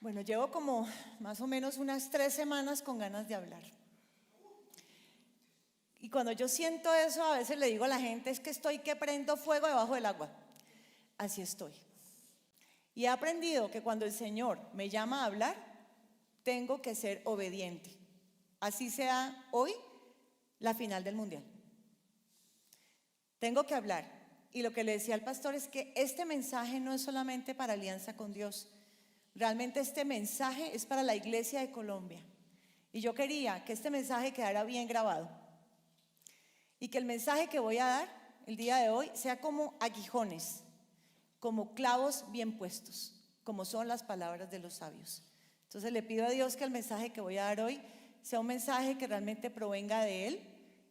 Bueno, llevo como más o menos unas 3 semanas con ganas de hablar. Y cuando yo siento eso, a veces le digo a la gente, es que estoy que prendo fuego debajo del agua. Así estoy. Y he aprendido que cuando el Señor me llama a hablar, tengo que ser obediente. Así sea hoy la final del mundial. Tengo que hablar. Y lo que le decía al pastor es que este mensaje no es solamente para Alianza con Dios. Realmente este mensaje es para la Iglesia de Colombia. Y yo quería que este mensaje quedara bien grabado. Y que el mensaje que voy a dar el día de hoy sea como aguijones, como clavos bien puestos, como son las palabras de los sabios. Entonces le pido a Dios que el mensaje que voy a dar hoy sea un mensaje que realmente provenga de Él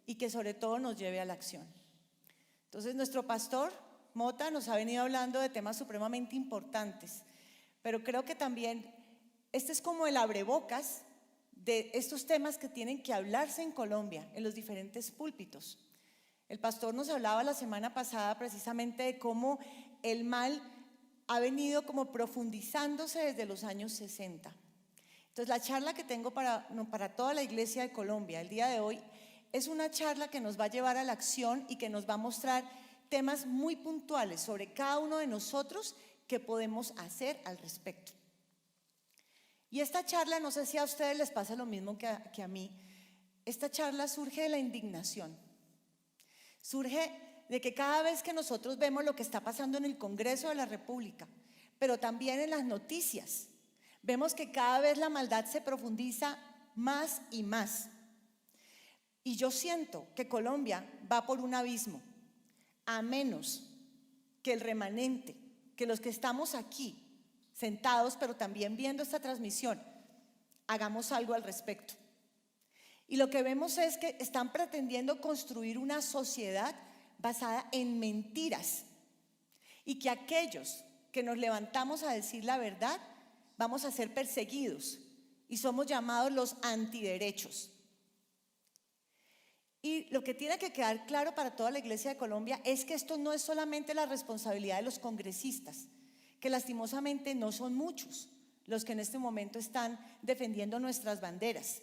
y que sobre todo nos lleve a la acción. Entonces nuestro pastor Mota nos ha venido hablando de temas supremamente importantes, pero creo que también este es como el abrebocas de estos temas que tienen que hablarse en Colombia, en los diferentes púlpitos. El pastor nos hablaba la semana pasada precisamente de cómo el mal ha venido como profundizándose desde los años 60. Entonces la charla que tengo para toda la Iglesia de Colombia el día de hoy es una charla que nos va a llevar a la acción y que nos va a mostrar temas muy puntuales sobre cada uno de nosotros que podemos hacer al respecto. Y esta charla, no sé si a ustedes les pasa lo mismo que a mí, esta charla surge de la indignación. Surge de que cada vez que nosotros vemos lo que está pasando en el Congreso de la República, pero también en las noticias, vemos que cada vez la maldad se profundiza más y más. Y yo siento que Colombia va por un abismo, a menos que el remanente, que los que estamos aquí sentados, pero también viendo esta transmisión, hagamos algo al respecto. Y lo que vemos es que están pretendiendo construir una sociedad basada en mentiras y que aquellos que nos levantamos a decir la verdad vamos a ser perseguidos y somos llamados los antiderechos. Y lo que tiene que quedar claro para toda la Iglesia de Colombia es que esto no es solamente la responsabilidad de los congresistas, que lastimosamente no son muchos los que en este momento están defendiendo nuestras banderas.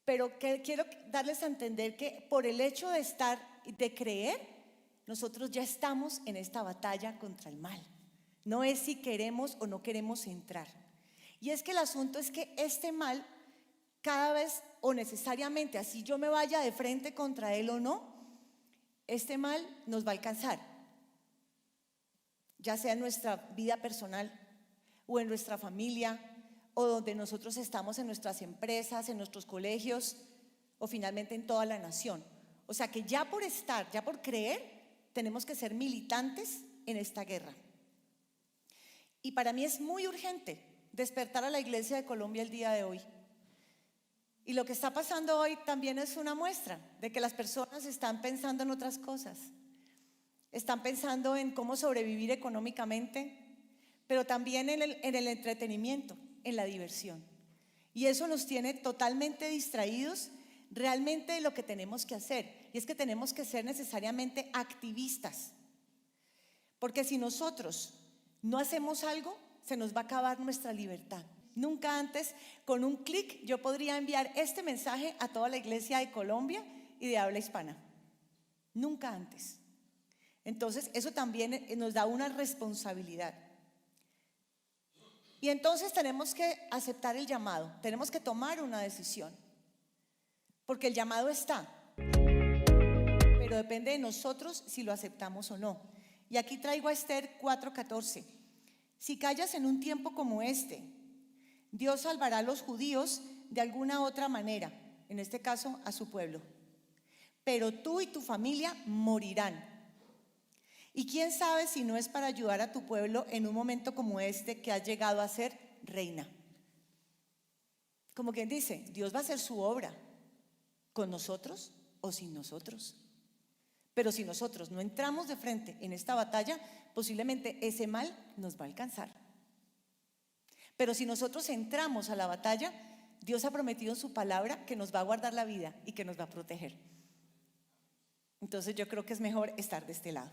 Pero que quiero darles a entender que por el hecho de creer, nosotros ya estamos en esta batalla contra el mal. No es si queremos o no queremos entrar. Y es que el asunto es que este mal, cada vez o necesariamente, así yo me vaya de frente contra él o no, este mal nos va a alcanzar. Ya sea en nuestra vida personal o en nuestra familia, o donde nosotros estamos en nuestras empresas, en nuestros colegios, o finalmente en toda la nación. O sea que ya por creer, tenemos que ser militantes en esta guerra. Y para mí es muy urgente despertar a la Iglesia de Colombia el día de hoy. Y lo que está pasando hoy también es una muestra de que las personas están pensando en otras cosas. Están pensando en cómo sobrevivir económicamente, pero también en el entretenimiento, en la diversión. Y eso nos tiene totalmente distraídos realmente de lo que tenemos que hacer. Y es que tenemos que ser necesariamente activistas. Porque si nosotros no hacemos algo, se nos va a acabar nuestra libertad. Nunca antes, con un clic, yo podría enviar este mensaje a toda la Iglesia de Colombia y de habla hispana. Nunca antes. Entonces, eso también nos da una responsabilidad. Y entonces tenemos que aceptar el llamado, tenemos que tomar una decisión, porque el llamado está, pero depende de nosotros si lo aceptamos o no. Y aquí traigo a Esther 4:14. Si callas en un tiempo como este, Dios salvará a los judíos de alguna otra manera, en este caso a su pueblo, pero tú y tu familia morirán. Y quién sabe si no es para ayudar a tu pueblo en un momento como este que has llegado a ser reina. Como quien dice, Dios va a hacer su obra con nosotros o sin nosotros. Pero si nosotros no entramos de frente en esta batalla, posiblemente ese mal nos va a alcanzar. Pero si nosotros entramos a la batalla, Dios ha prometido en su palabra que nos va a guardar la vida y que nos va a proteger. Entonces yo creo que es mejor estar de este lado.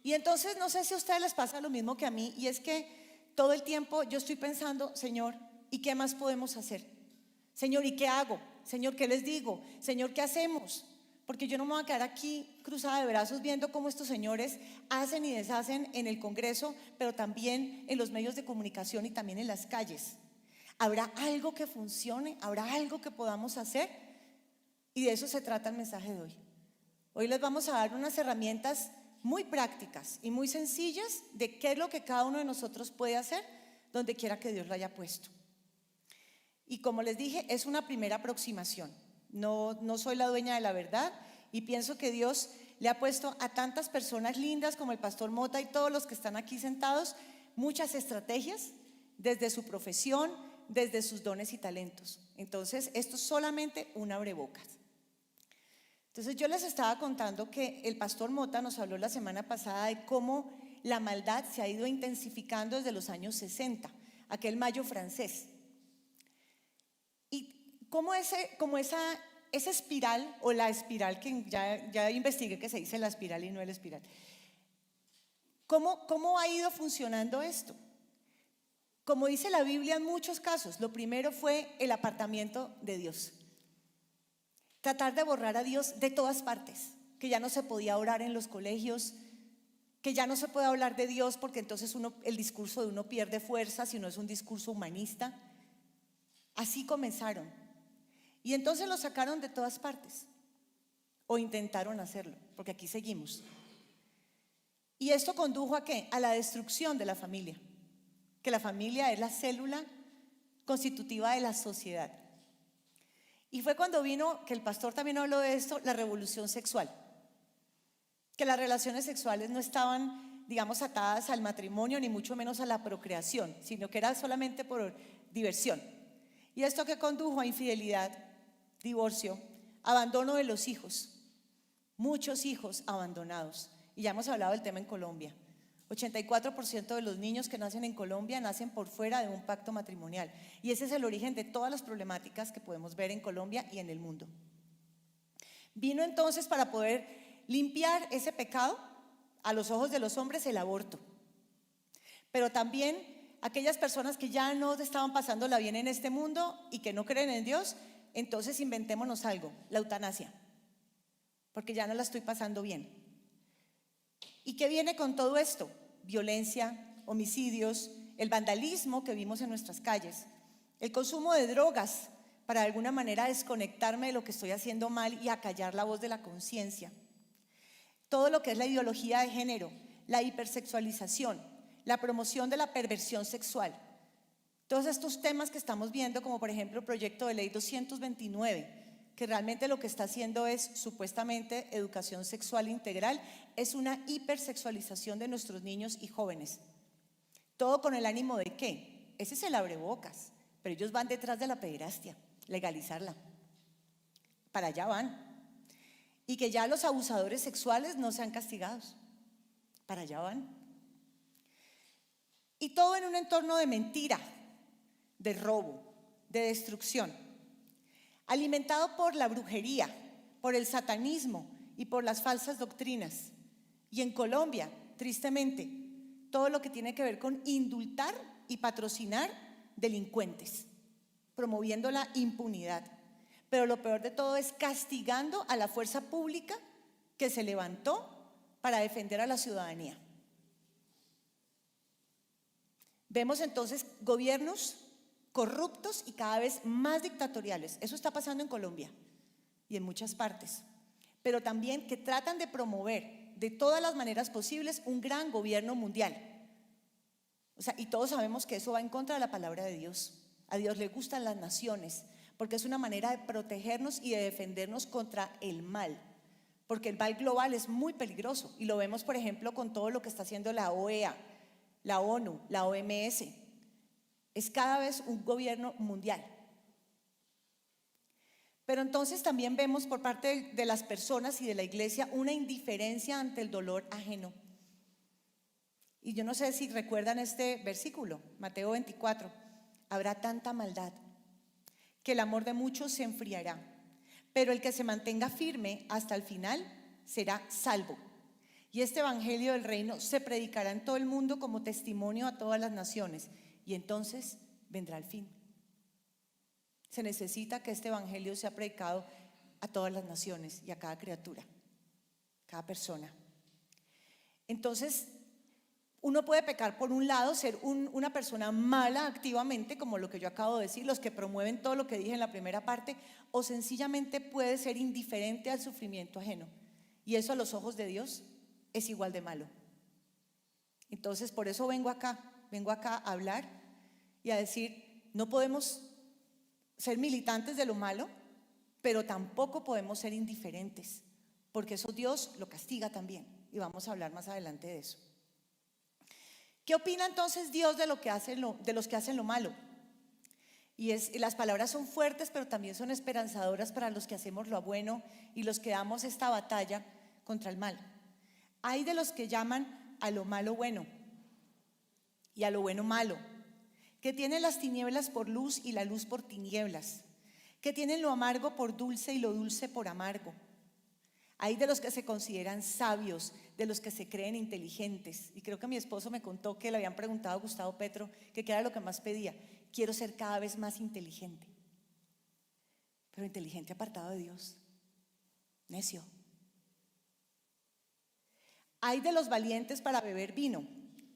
Y entonces no sé si a ustedes les pasa lo mismo que a mí, y es que todo el tiempo yo estoy pensando, Señor, ¿y qué más podemos hacer? Señor, ¿y qué hago? Señor, ¿qué les digo? Señor, ¿qué hacemos? Porque yo no me voy a quedar aquí cruzada de brazos viendo cómo estos señores hacen y deshacen en el Congreso, pero también en los medios de comunicación y también en las calles. ¿Habrá algo que funcione? ¿Habrá algo que podamos hacer? Y de eso se trata el mensaje de hoy. Hoy les vamos a dar unas herramientas muy prácticas y muy sencillas de qué es lo que cada uno de nosotros puede hacer donde quiera que Dios lo haya puesto. Y como les dije, es una primera aproximación. No soy la dueña de la verdad y pienso que Dios le ha puesto a tantas personas lindas como el pastor Mota y todos los que están aquí sentados muchas estrategias desde su profesión, desde sus dones y talentos. Entonces, esto es solamente un abrebocas. Entonces, yo les estaba contando que el pastor Mota nos habló la semana pasada de cómo la maldad se ha ido intensificando desde los años 60, aquel mayo francés. Y cómo esa espiral, o la espiral, que ya investigué que se dice la espiral y no el espiral, ¿cómo ha ido funcionando esto? Como dice la Biblia en muchos casos, lo primero fue el apartamiento de Dios. Tratar de borrar a Dios de todas partes, que ya no se podía orar en los colegios, que ya no se puede hablar de Dios porque entonces el discurso de uno pierde fuerza si no es un discurso humanista. Así comenzaron. Y entonces lo sacaron de todas partes, o intentaron hacerlo, porque aquí seguimos. ¿Y esto condujo a qué? A la destrucción de la familia, que la familia es la célula constitutiva de la sociedad. Y fue cuando vino, que el pastor también habló de esto, la revolución sexual, que las relaciones sexuales no estaban, digamos, atadas al matrimonio, ni mucho menos a la procreación, sino que era solamente por diversión. ¿Y esto qué condujo? A infidelidad, divorcio, abandono de los hijos, muchos hijos abandonados. Y ya hemos hablado del tema en Colombia. 84% de los niños que nacen en Colombia nacen por fuera de un pacto matrimonial. Y ese es el origen de todas las problemáticas que podemos ver en Colombia y en el mundo. Vino entonces, para poder limpiar ese pecado, a los ojos de los hombres, el aborto. Pero también aquellas personas que ya no estaban pasándola bien en este mundo y que no creen en Dios, entonces inventémonos algo, la eutanasia, porque ya no la estoy pasando bien. ¿Y qué viene con todo esto? Violencia, homicidios, el vandalismo que vimos en nuestras calles, el consumo de drogas para de alguna manera desconectarme de lo que estoy haciendo mal y acallar la voz de la conciencia. Todo lo que es la ideología de género, la hipersexualización, la promoción de la perversión sexual. Todos estos temas que estamos viendo, como por ejemplo el proyecto de ley 229, que realmente lo que está haciendo es supuestamente educación sexual integral, es una hipersexualización de nuestros niños y jóvenes. Todo con el ánimo de ¿qué? Ese es el abrebocas, pero ellos van detrás de la pederastia, legalizarla. Para allá van. Y que ya los abusadores sexuales no sean castigados. Para allá van. Y todo en un entorno de mentira, de robo, de destrucción, alimentado por la brujería, por el satanismo y por las falsas doctrinas. Y en Colombia, tristemente, todo lo que tiene que ver con indultar y patrocinar delincuentes, promoviendo la impunidad. Pero lo peor de todo es castigando a la fuerza pública que se levantó para defender a la ciudadanía. Vemos entonces gobiernos corruptos y cada vez más dictatoriales. Eso está pasando en Colombia y en muchas partes. Pero también que tratan de promover de todas las maneras posibles un gran gobierno mundial. O sea, y todos sabemos que eso va en contra de la palabra de Dios. A Dios le gustan las naciones, porque es una manera de protegernos y de defendernos contra el mal. Porque el mal global es muy peligroso y lo vemos, por ejemplo, con todo lo que está haciendo la OEA, la ONU, la OMS. Es cada vez un gobierno mundial. Pero entonces también vemos por parte de las personas y de la iglesia una indiferencia ante el dolor ajeno. Y yo no sé si recuerdan este versículo, Mateo 24. Habrá tanta maldad que el amor de muchos se enfriará, pero el que se mantenga firme hasta el final será salvo. y este evangelio del reino se predicará en todo el mundo como testimonio a todas las naciones, y entonces vendrá el fin. Se necesita que este evangelio sea predicado a todas las naciones y a cada criatura, cada persona. Entonces, uno puede pecar por un lado, ser una persona mala activamente, como lo que yo acabo de decir, los que promueven todo lo que dije en la primera parte, o sencillamente puede ser indiferente al sufrimiento ajeno. Y eso a los ojos de Dios es igual de malo. Entonces, por eso vengo acá a hablar y a decir, no podemos ser militantes de lo malo, pero tampoco podemos ser indiferentes, porque eso Dios lo castiga también, y vamos a hablar más adelante de eso. ¿Qué opina entonces Dios de los que hacen lo malo? Y las palabras son fuertes, pero también son esperanzadoras para los que hacemos lo bueno y los que damos esta batalla contra el mal. Hay de los que llaman a lo malo bueno y a lo bueno malo, que tienen las tinieblas por luz y la luz por tinieblas, que tienen lo amargo por dulce y lo dulce por amargo. Hay de los que se consideran sabios, de los que se creen inteligentes. Y creo que mi esposo me contó que le habían preguntado a Gustavo Petro que qué era lo que más pedía. Quiero ser cada vez más inteligente. Pero inteligente apartado de Dios. Necio. Hay de los valientes para beber vino,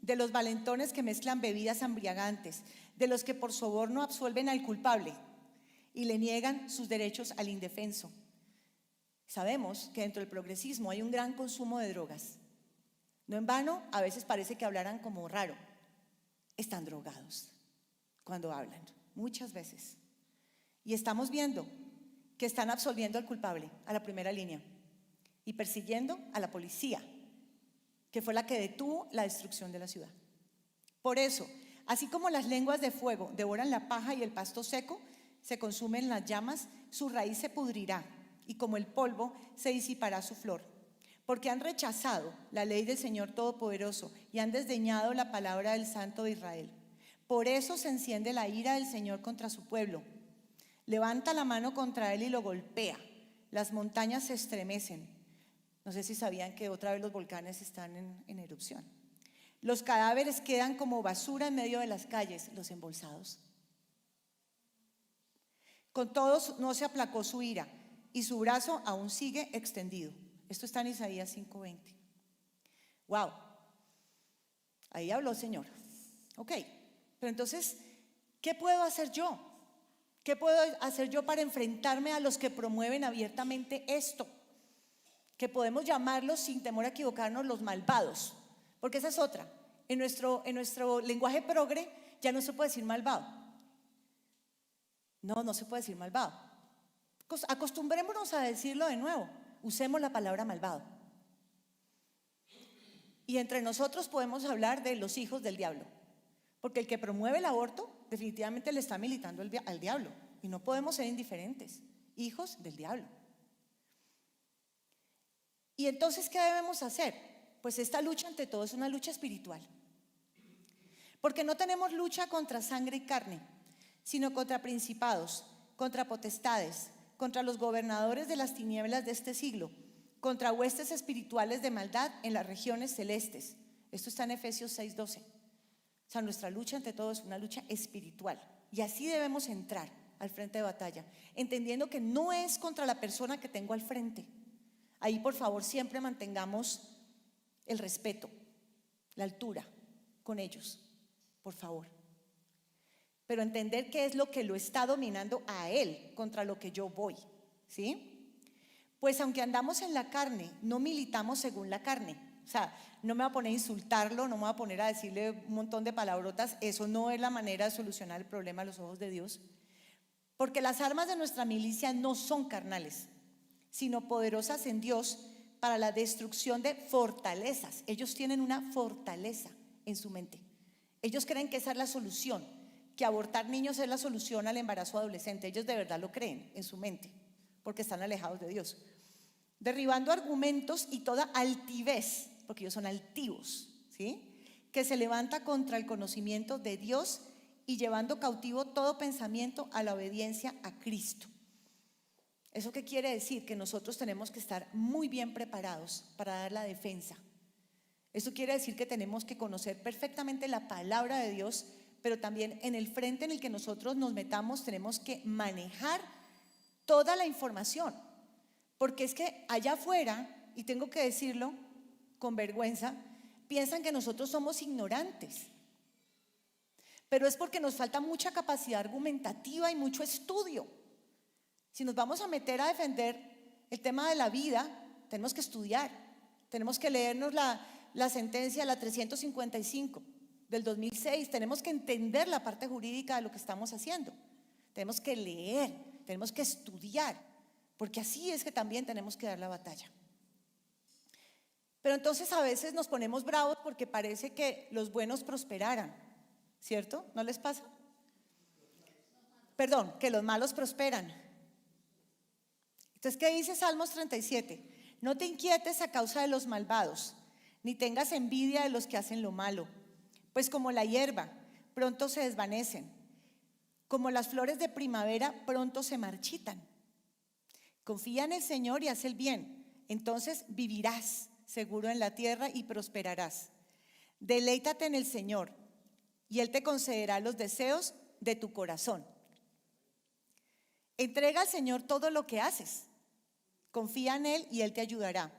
de los valentones que mezclan bebidas embriagantes, de los que por soborno absuelven al culpable y le niegan sus derechos al indefenso. Sabemos que dentro del progresismo hay un gran consumo de drogas. No en vano, a veces parece que hablaran como raro. Están drogados cuando hablan, muchas veces. Y estamos viendo que están absolviendo al culpable, a la primera línea, y persiguiendo a la policía, que fue la que detuvo la destrucción de la ciudad. Por eso, así como las lenguas de fuego devoran la paja y el pasto seco, se consumen las llamas, su raíz se pudrirá, y como el polvo se disipará su flor. Porque han rechazado la ley del Señor Todopoderoso y han desdeñado la palabra del Santo de Israel. Por eso se enciende la ira del Señor contra su pueblo. Levanta la mano contra él y lo golpea. Las montañas se estremecen. No sé si sabían que otra vez los volcanes están en erupción. Los cadáveres quedan como basura en medio de las calles, los embolsados. Con todos no se aplacó su ira, y su brazo aún sigue extendido. Esto está en Isaías 5:20. Wow, ahí habló el Señor. Ok, pero entonces, ¿qué puedo hacer yo? ¿Qué puedo hacer yo para enfrentarme a los que promueven abiertamente esto? Que podemos llamarlos, sin temor a equivocarnos, los malvados. Porque esa es otra. En nuestro lenguaje progre ya no se puede decir malvado. No se puede decir malvado. Acostumbrémonos a decirlo de nuevo. Usemos la palabra malvado. Y entre nosotros podemos hablar de los hijos del diablo. Porque el que promueve el aborto definitivamente le está militando al diablo. Y no podemos ser indiferentes. Hijos del diablo. Y entonces, ¿qué debemos hacer? Pues esta lucha ante todo es una lucha espiritual. Porque no tenemos lucha contra sangre y carne, sino contra principados, contra potestades, contra los gobernadores de las tinieblas de este siglo, contra huestes espirituales de maldad en las regiones celestes. Esto está en Efesios 6:12. O sea, nuestra lucha ante todo es una lucha espiritual. Y así debemos entrar al frente de batalla, entendiendo que no es contra la persona que tengo al frente. Ahí, por favor, siempre mantengamos el respeto, la altura con ellos, por favor. Pero entender qué es lo que lo está dominando a él contra lo que yo voy, ¿sí? Pues aunque andamos en la carne, no militamos según la carne. O sea, no me voy a poner a insultarlo, no me voy a poner a decirle un montón de palabrotas. Eso no es la manera de solucionar el problema a los ojos de Dios. Porque las armas de nuestra milicia no son carnales, sino poderosas en Dios para la destrucción de fortalezas. Ellos tienen una fortaleza en su mente. Ellos creen que esa es la solución, que abortar niños es la solución al embarazo adolescente. Ellos de verdad lo creen en su mente, porque están alejados de Dios. Derribando argumentos y toda altivez, porque ellos son altivos, ¿sí? Que se levanta contra el conocimiento de Dios y llevando cautivo todo pensamiento a la obediencia a Cristo. ¿Eso qué quiere decir? Que nosotros tenemos que estar muy bien preparados para dar la defensa Eso quiere decir que tenemos que conocer perfectamente la palabra de Dios, pero también en el frente en el que nosotros nos metamos tenemos que manejar toda la información, porque es que allá afuera, y tengo que decirlo con vergüenza, piensan que nosotros somos ignorantes, pero es porque nos falta mucha capacidad argumentativa y mucho estudio. Si nos vamos a meter a defender el tema de la vida, tenemos que estudiar, tenemos que leernos la sentencia, la 355 del 2006, tenemos que entender la parte jurídica de lo que estamos haciendo, tenemos que leer, tenemos que estudiar, porque así es que también tenemos que dar la batalla. Pero entonces a veces nos ponemos bravos porque parece que los buenos prosperaran, ¿cierto? ¿No les pasa? Perdón, que los malos prosperan. Entonces, ¿qué dice Salmos 37? No te inquietes a causa de los malvados, ni tengas envidia de los que hacen lo malo, pues como la hierba, pronto se desvanecen, como las flores de primavera, pronto se marchitan. Confía en el Señor y haz el bien, entonces vivirás seguro en la tierra y prosperarás. Deleítate en el Señor y Él te concederá los deseos de tu corazón. Entrega al Señor todo lo que haces. Confía en Él y Él te ayudará.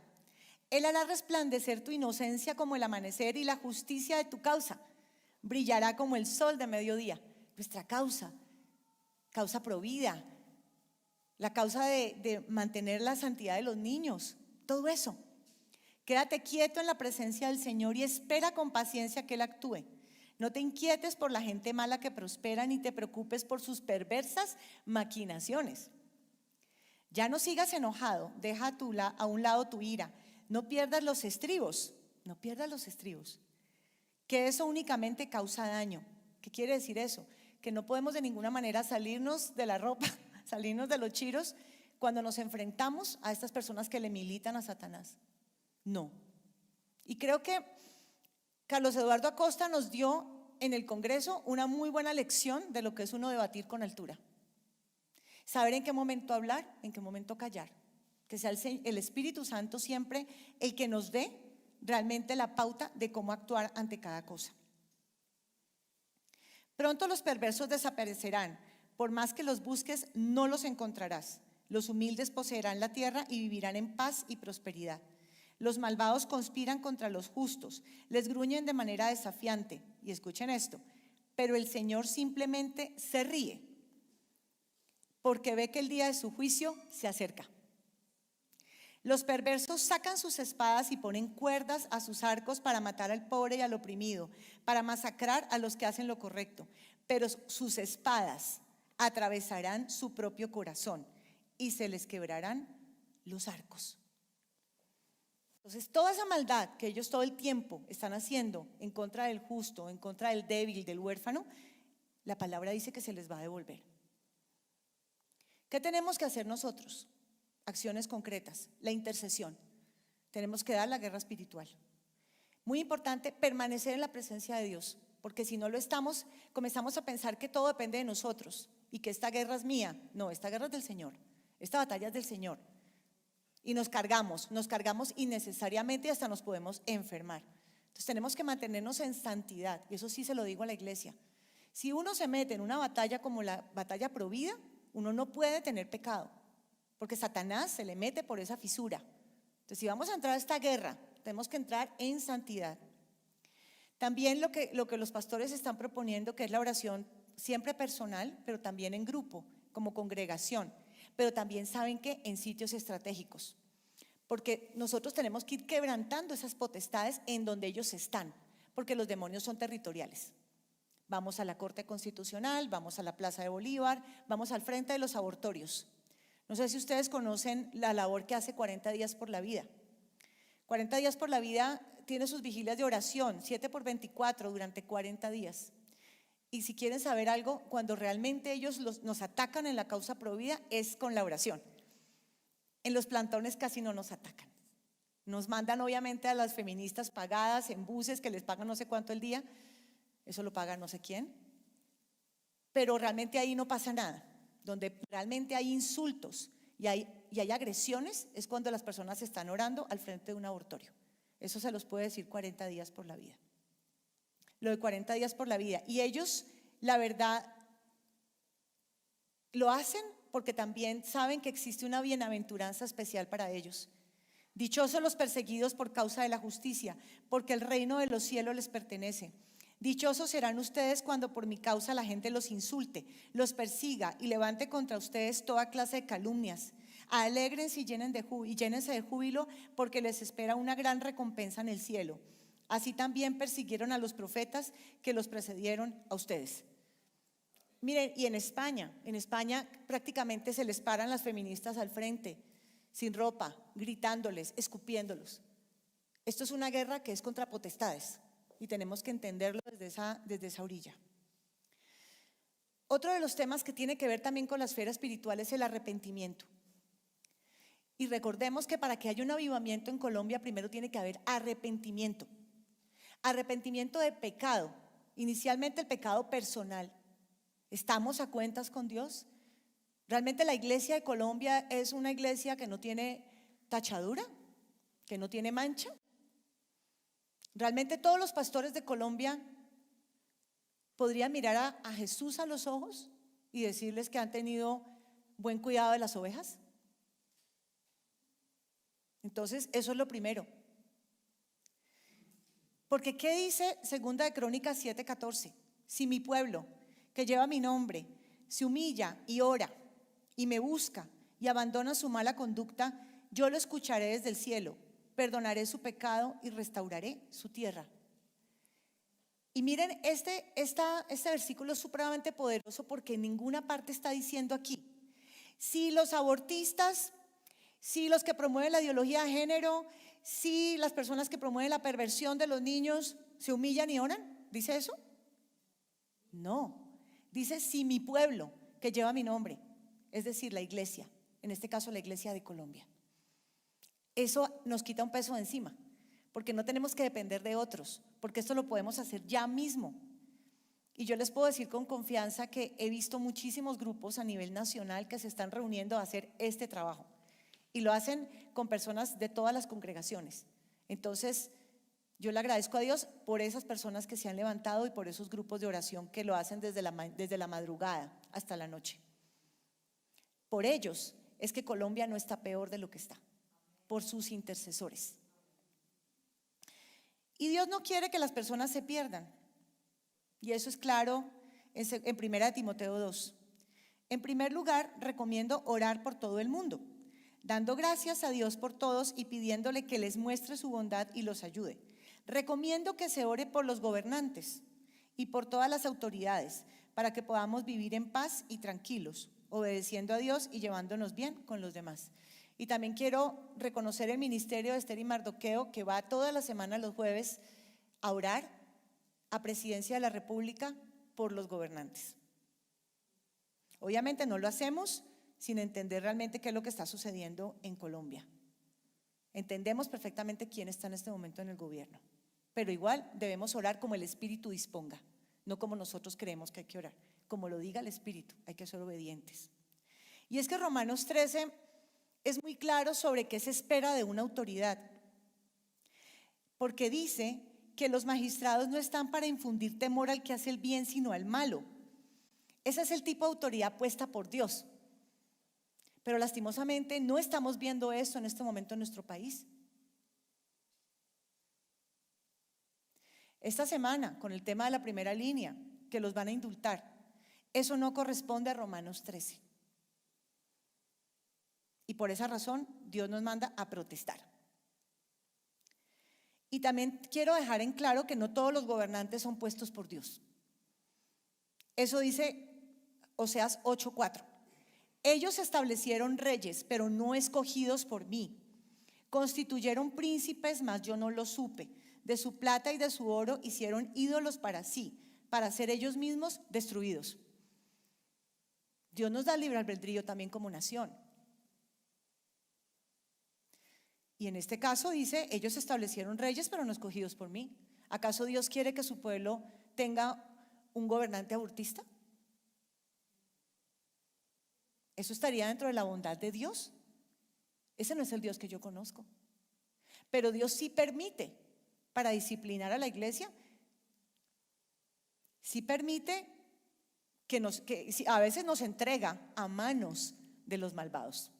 Él hará resplandecer tu inocencia como el amanecer y la justicia de tu causa brillará como el sol de mediodía. Nuestra causa provida, la causa de mantener la santidad de los niños, todo eso. Quédate quieto en la presencia del Señor y espera con paciencia que Él actúe. No te inquietes por la gente mala que prospera, ni te preocupes por sus perversas maquinaciones. Ya no sigas enojado, deja a un lado tu ira, no pierdas los estribos, que eso únicamente causa daño. ¿Qué quiere decir eso? Que no podemos de ninguna manera salirnos de la ropa, salirnos de los chiros cuando nos enfrentamos a estas personas que le militan a Satanás. No. Y creo que Carlos Eduardo Acosta nos dio en el Congreso una muy buena lección de lo que es uno debatir con altura. Saber en qué momento hablar, en qué momento callar. Que sea el Espíritu Santo siempre el que nos dé realmente la pauta de cómo actuar ante cada cosa. Pronto los perversos desaparecerán. Por más que los busques, no los encontrarás. Los humildes poseerán la tierra y vivirán en paz y prosperidad. Los malvados conspiran contra los justos, les gruñen de manera desafiante. Y escuchen esto, pero el Señor simplemente se ríe, porque ve que el día de su juicio se acerca. Los perversos sacan sus espadas y ponen cuerdas a sus arcos para matar al pobre y al oprimido, para masacrar a los que hacen lo correcto. Pero sus espadas atravesarán su propio corazón y se les quebrarán los arcos. Entonces, toda esa maldad que ellos todo el tiempo están haciendo en contra del justo, en contra del débil, del huérfano, la palabra dice que se les va a devolver. ¿Qué tenemos que hacer nosotros? Acciones concretas, la intercesión. Tenemos que dar la guerra espiritual. Muy importante permanecer en la presencia de Dios, porque si no lo estamos, comenzamos a pensar que todo depende de nosotros y que esta guerra es mía. No, esta guerra es del Señor, esta batalla es del Señor. Y nos cargamos innecesariamente y hasta nos podemos enfermar. Entonces tenemos que mantenernos en santidad, y eso sí se lo digo a la iglesia. Si uno se mete en una batalla como la batalla provida, uno no puede tener pecado, porque Satanás se le mete por esa fisura. Entonces, si vamos a entrar a esta guerra, tenemos que entrar en santidad. También lo que los pastores están proponiendo, que es la oración siempre personal, pero también en grupo, como congregación, pero también saben que en sitios estratégicos, porque nosotros tenemos que ir quebrantando esas potestades en donde ellos están, porque los demonios son territoriales. Vamos a la Corte Constitucional, vamos a la Plaza de Bolívar, vamos al frente de los abortorios. No sé si ustedes conocen la labor que hace 40 días por la vida. 40 días por la vida tiene sus vigilias de oración, 7x24 durante 40 días. Y si quieren saber algo, cuando realmente ellos nos atacan en la causa provida es con la oración. En los plantones casi no nos atacan. Nos mandan obviamente a las feministas pagadas en buses que les pagan no sé cuánto el día. Eso lo paga no sé quién, pero realmente ahí no pasa nada. Donde realmente hay insultos y hay agresiones es cuando las personas están orando al frente de un abortorio. Eso se los puede decir 40 días por la vida. Lo de 40 días por la vida. Y ellos, la verdad, lo hacen porque también saben que existe una bienaventuranza especial para ellos. Dichosos los perseguidos por causa de la justicia, porque el reino de los cielos les pertenece. Dichosos serán ustedes cuando por mi causa la gente los insulte, los persiga y levante contra ustedes toda clase de calumnias. Alégrense y llénense de júbilo, porque les espera una gran recompensa en el cielo. Así también persiguieron a los profetas que los precedieron a ustedes. Miren, y en España prácticamente se les paran las feministas al frente, sin ropa, gritándoles, escupiéndolos. Esto es una guerra que es contra potestades y tenemos que entenderlo desde esa orilla. Otro de los temas que tiene que ver también con la esfera espiritual es el arrepentimiento. Y recordemos que para que haya un avivamiento en Colombia, primero tiene que haber arrepentimiento. Arrepentimiento de pecado, inicialmente el pecado personal. ¿Estamos a cuentas con Dios? ¿Realmente la iglesia de Colombia es una iglesia que no tiene tachadura? ¿Que no tiene mancha? ¿Realmente todos los pastores de Colombia podrían mirar a Jesús a los ojos y decirles que han tenido buen cuidado de las ovejas? Entonces, eso es lo primero. Porque ¿qué dice Segunda de Crónicas 7:14? Si mi pueblo, que lleva mi nombre, se humilla y ora y me busca y abandona su mala conducta, yo lo escucharé desde el cielo, perdonaré su pecado y restauraré su tierra. Y miren, este versículo es supremamente poderoso porque en ninguna parte está diciendo aquí: si los abortistas, si los que promueven la ideología de género, si las personas que promueven la perversión de los niños se humillan y oran, ¿dice eso? No, dice si mi pueblo, que lleva mi nombre, es decir, la iglesia, en este caso la iglesia de Colombia. Eso nos quita un peso de encima, porque no tenemos que depender de otros, porque esto lo podemos hacer ya mismo. Y yo les puedo decir con confianza que he visto muchísimos grupos a nivel nacional que se están reuniendo a hacer este trabajo. Y lo hacen con personas de todas las congregaciones. Entonces, yo le agradezco a Dios por esas personas que se han levantado y por esos grupos de oración que lo hacen desde la madrugada hasta la noche. Por ellos es que Colombia no está peor de lo que está, por sus intercesores. Y Dios no quiere que las personas se pierdan. Y eso es claro en 1 Timoteo 2. En primer lugar, recomiendo orar por todo el mundo, dando gracias a Dios por todos y pidiéndole que les muestre su bondad y los ayude. Recomiendo que se ore por los gobernantes y por todas las autoridades para que podamos vivir en paz y tranquilos, obedeciendo a Dios y llevándonos bien con los demás. Y también quiero reconocer el ministerio de Esther y Mardoqueo, que va toda la semana los jueves a orar a Presidencia de la República por los gobernantes. Obviamente no lo hacemos sin entender realmente qué es lo que está sucediendo en Colombia. Entendemos perfectamente quién está en este momento en el gobierno, pero igual debemos orar como el Espíritu disponga, no como nosotros creemos que hay que orar. Como lo diga el Espíritu, hay que ser obedientes. Y es que Romanos 13 es muy claro sobre qué se espera de una autoridad, porque dice que los magistrados no están para infundir temor al que hace el bien, sino al malo. Ese es el tipo de autoridad puesta por Dios. Pero lastimosamente no estamos viendo esto en este momento en nuestro país. Esta semana, con el tema de la primera línea, que los van a indultar, eso no corresponde a Romanos 13. Y por esa razón, Dios nos manda a protestar. Y también quiero dejar en claro que no todos los gobernantes son puestos por Dios. Eso dice Oseas 8:4. Ellos establecieron reyes, pero no escogidos por mí. Constituyeron príncipes, mas yo no lo supe. De su plata y de su oro hicieron ídolos para sí, para ser ellos mismos destruidos. Dios nos da libre albedrío también como nación. Y en este caso dice, ellos establecieron reyes, pero no escogidos por mí. ¿Acaso Dios quiere que su pueblo tenga un gobernante abortista? ¿Eso estaría dentro de la bondad de Dios? Ese no es el Dios que yo conozco. Pero Dios sí permite para disciplinar a la iglesia, sí permite que a veces nos entrega a manos de los malvados.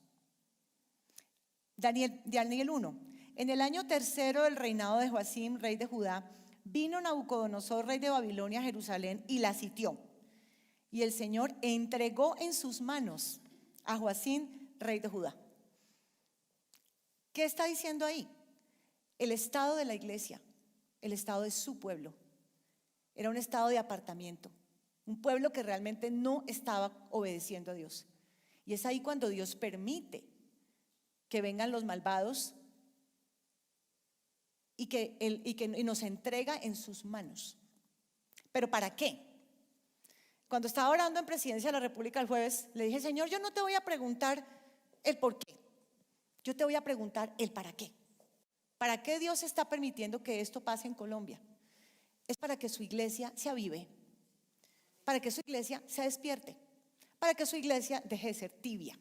Daniel 1. En el año tercero del reinado de Joacim, rey de Judá, vino Nabucodonosor, rey de Babilonia, a Jerusalén y la sitió. Y el Señor entregó en sus manos a Joacim, rey de Judá. ¿Qué está diciendo ahí? El estado de la iglesia, el estado de su pueblo, era un estado de apartamiento, un pueblo que realmente no estaba obedeciendo a Dios. Y es ahí cuando Dios permite que vengan los malvados y nos entrega en sus manos. ¿Pero para qué? Cuando estaba orando en Presidencia de la República el jueves, le dije: Señor, yo no te voy a preguntar el por qué, yo te voy a preguntar el para qué. ¿Para qué Dios está permitiendo que esto pase en Colombia? Es para que su iglesia se avive, para que su iglesia se despierte, para que su iglesia deje de ser tibia,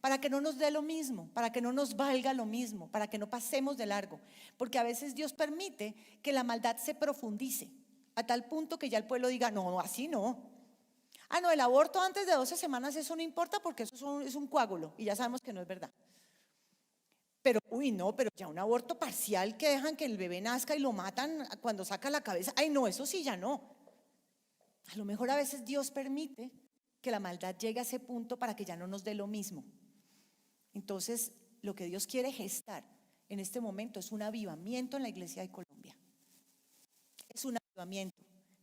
para que no nos dé lo mismo, para que no nos valga lo mismo, para que no pasemos de largo. Porque a veces Dios permite que la maldad se profundice a tal punto que ya el pueblo diga: no, así no. Ah, no, el aborto antes de 12 semanas, eso no importa porque eso es un coágulo y ya sabemos que no es verdad. Pero, pero ya un aborto parcial que dejan que el bebé nazca y lo matan cuando saca la cabeza, ay no, eso sí ya no. A lo mejor a veces Dios permite que la maldad llegue a ese punto para que ya no nos dé lo mismo. Entonces, lo que Dios quiere gestar en este momento es un avivamiento en la iglesia de Colombia. Es un avivamiento,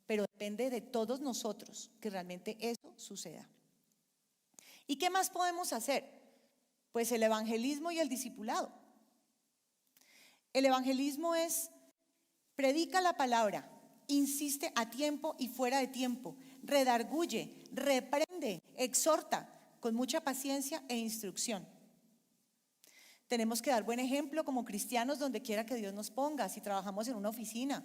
pero depende de todos nosotros que realmente eso suceda. ¿Y qué más podemos hacer? Pues el evangelismo y el discipulado. El evangelismo es: predica la palabra, insiste a tiempo y fuera de tiempo, redarguye, reprende, exhorta con mucha paciencia e instrucción. Tenemos que dar buen ejemplo como cristianos donde quiera que Dios nos ponga. Si trabajamos en una oficina,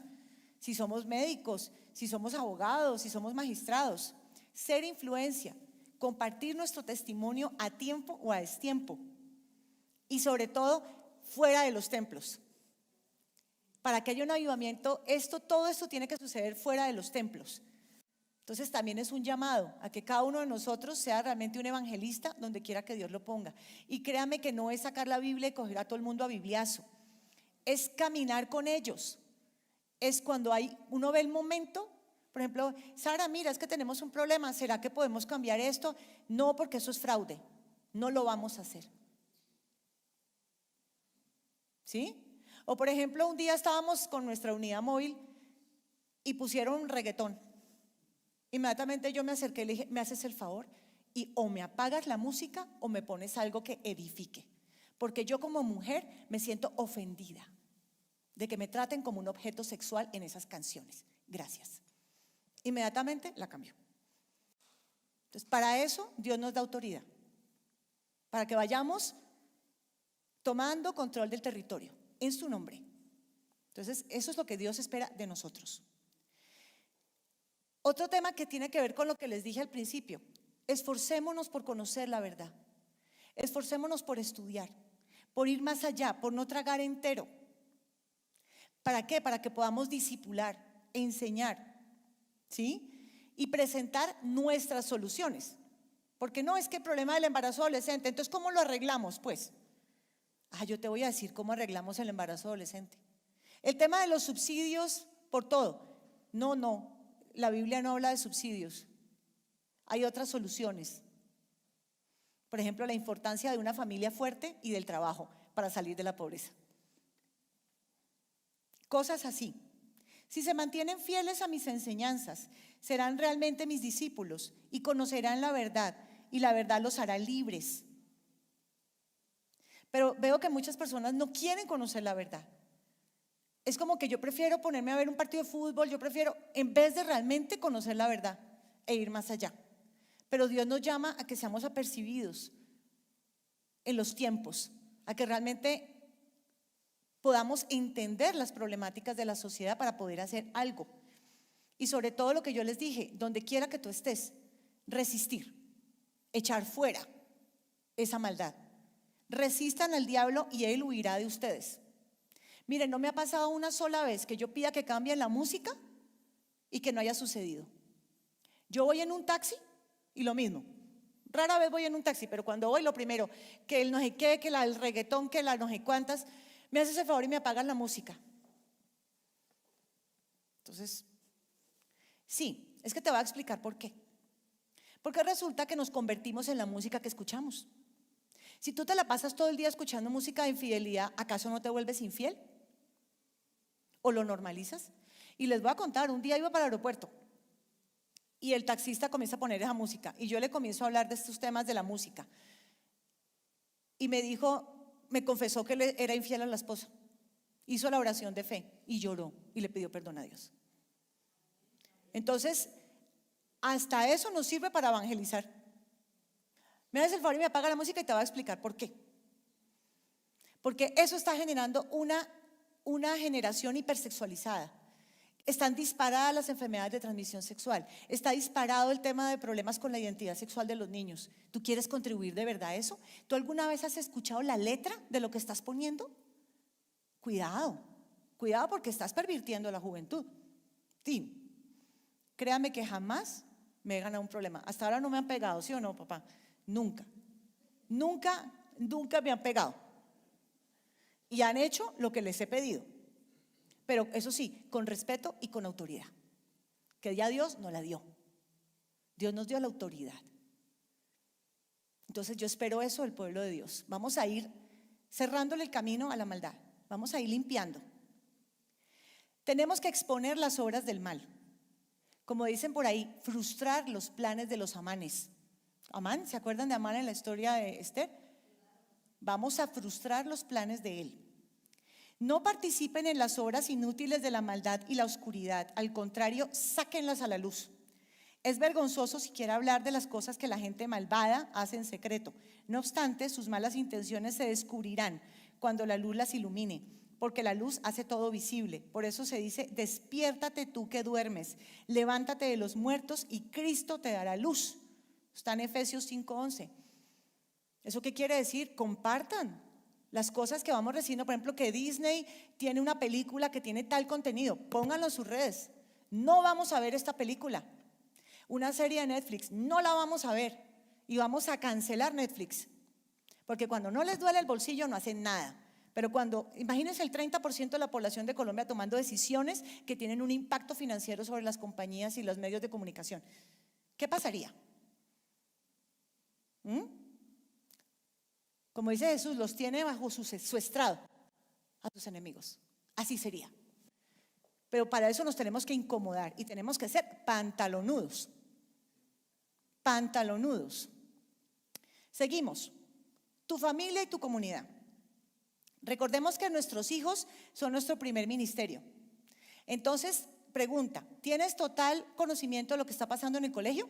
si somos médicos, si somos abogados, si somos magistrados. Ser influencia, compartir nuestro testimonio a tiempo o a destiempo. Y sobre todo, fuera de los templos. Para que haya un avivamiento, todo esto tiene que suceder fuera de los templos. Entonces también es un llamado a que cada uno de nosotros sea realmente un evangelista donde quiera que Dios lo ponga. Y créame que no es sacar la Biblia y coger a todo el mundo a bibliazo. Es caminar con ellos. Es cuando uno ve el momento. Por ejemplo: Sara, mira, es que tenemos un problema, ¿será que podemos cambiar esto? No, porque eso es fraude, no lo vamos a hacer. ¿Sí? O por ejemplo, un día estábamos con nuestra unidad móvil y pusieron reggaetón. Inmediatamente yo me acerqué y le dije: ¿me haces el favor? Y o me apagas la música o me pones algo que edifique. Porque yo como mujer me siento ofendida de que me traten como un objeto sexual en esas canciones. Gracias. Inmediatamente la cambió. Entonces, para eso Dios nos da autoridad, para que vayamos tomando control del territorio en su nombre. Entonces, eso es lo que Dios espera de nosotros. Otro tema que tiene que ver con lo que les dije al principio: esforcémonos por conocer la verdad, esforcémonos por estudiar, por ir más allá, por no tragar entero. ¿Para qué? Para que podamos discipular, enseñar, ¿sí? Y presentar nuestras soluciones. Porque no es que el problema del embarazo adolescente, entonces ¿cómo lo arreglamos? Pues, yo te voy a decir cómo arreglamos el embarazo adolescente. El tema de los subsidios por todo. No, la Biblia no habla de subsidios. Hay otras soluciones. Por ejemplo, la importancia de una familia fuerte y del trabajo para salir de la pobreza. Cosas así. Si se mantienen fieles a mis enseñanzas, serán realmente mis discípulos y conocerán la verdad, y la verdad los hará libres. Pero veo que muchas personas no quieren conocer la verdad. Es como que yo prefiero ponerme a ver un partido de fútbol, yo prefiero, en vez de realmente conocer la verdad e ir más allá. Pero Dios nos llama a que seamos apercibidos en los tiempos, a que realmente podamos entender las problemáticas de la sociedad para poder hacer algo. Y sobre todo lo que yo les dije: donde quiera que tú estés, resistir, echar fuera esa maldad. Resistan al diablo y él huirá de ustedes. Miren, no me ha pasado una sola vez que yo pida que cambien la música y que no haya sucedido. Yo voy en un taxi y lo mismo. Rara vez voy en un taxi, pero cuando voy lo primero, que el no sé qué, que el reggaetón, que la no sé cuántas, me haces el favor y me apagas la música. Entonces, sí, es que te voy a explicar por qué. Porque resulta que nos convertimos en la música que escuchamos. Si tú te la pasas todo el día escuchando música de infidelidad, ¿acaso no te vuelves infiel? ¿O lo normalizas? Y les voy a contar, un día iba para el aeropuerto y el taxista comienza a poner esa música y yo le comienzo a hablar de estos temas de la música y me dijo, me confesó que le era infiel a la esposa, hizo la oración de fe y lloró y le pidió perdón a Dios. Entonces, hasta eso nos sirve para evangelizar. Me haces el favor y me apaga la música y te voy a explicar por qué. Porque eso está generando una generación hipersexualizada. Están disparadas las enfermedades de transmisión sexual. Está disparado el tema de problemas con la identidad sexual de los niños. ¿Tú quieres contribuir de verdad a eso? ¿Tú alguna vez has escuchado la letra de lo que estás poniendo? Cuidado, cuidado porque estás pervirtiendo la juventud. Sí, créame que jamás me he ganado un problema. Hasta ahora no me han pegado, ¿sí o no, papá? Nunca, nunca, nunca me han pegado. Y han hecho lo que les he pedido. Pero eso sí, con respeto y con autoridad. Que ya Dios nos la dio. Dios nos dio la autoridad. Entonces yo espero eso del pueblo de Dios. Vamos a ir cerrándole el camino a la maldad. Vamos a ir limpiando. Tenemos que exponer las obras del mal. Como dicen por ahí, frustrar los planes de los Amanes. Amán, ¿se acuerdan de Amán en la historia de Esther? Vamos a frustrar los planes de él. No participen en las obras inútiles de la maldad y la oscuridad. Al contrario, sáquenlas a la luz. Es vergonzoso siquiera hablar de las cosas que la gente malvada hace en secreto. No obstante, sus malas intenciones se descubrirán cuando la luz las ilumine, porque la luz hace todo visible. Por eso se dice, despiértate tú que duermes, levántate de los muertos y Cristo te dará luz. Está en Efesios 5:11. ¿Eso qué quiere decir? Compartan las cosas que vamos recibiendo. Por ejemplo, que Disney tiene una película que tiene tal contenido, pónganlo en sus redes. No vamos a ver esta película. Una serie de Netflix, no la vamos a ver y vamos a cancelar Netflix. Porque cuando no les duele el bolsillo no hacen nada. Pero cuando, imagínense el 30% de la población de Colombia tomando decisiones que tienen un impacto financiero sobre las compañías y los medios de comunicación. ¿Qué pasaría? Como dice Jesús, los tiene bajo su estrado a sus enemigos. Así sería. Pero para eso nos tenemos que incomodar y tenemos que ser pantalonudos. Pantalonudos. Seguimos. Tu familia y tu comunidad. Recordemos que nuestros hijos son nuestro primer ministerio. Entonces, pregunta, ¿tienes total conocimiento de lo que está pasando en el colegio?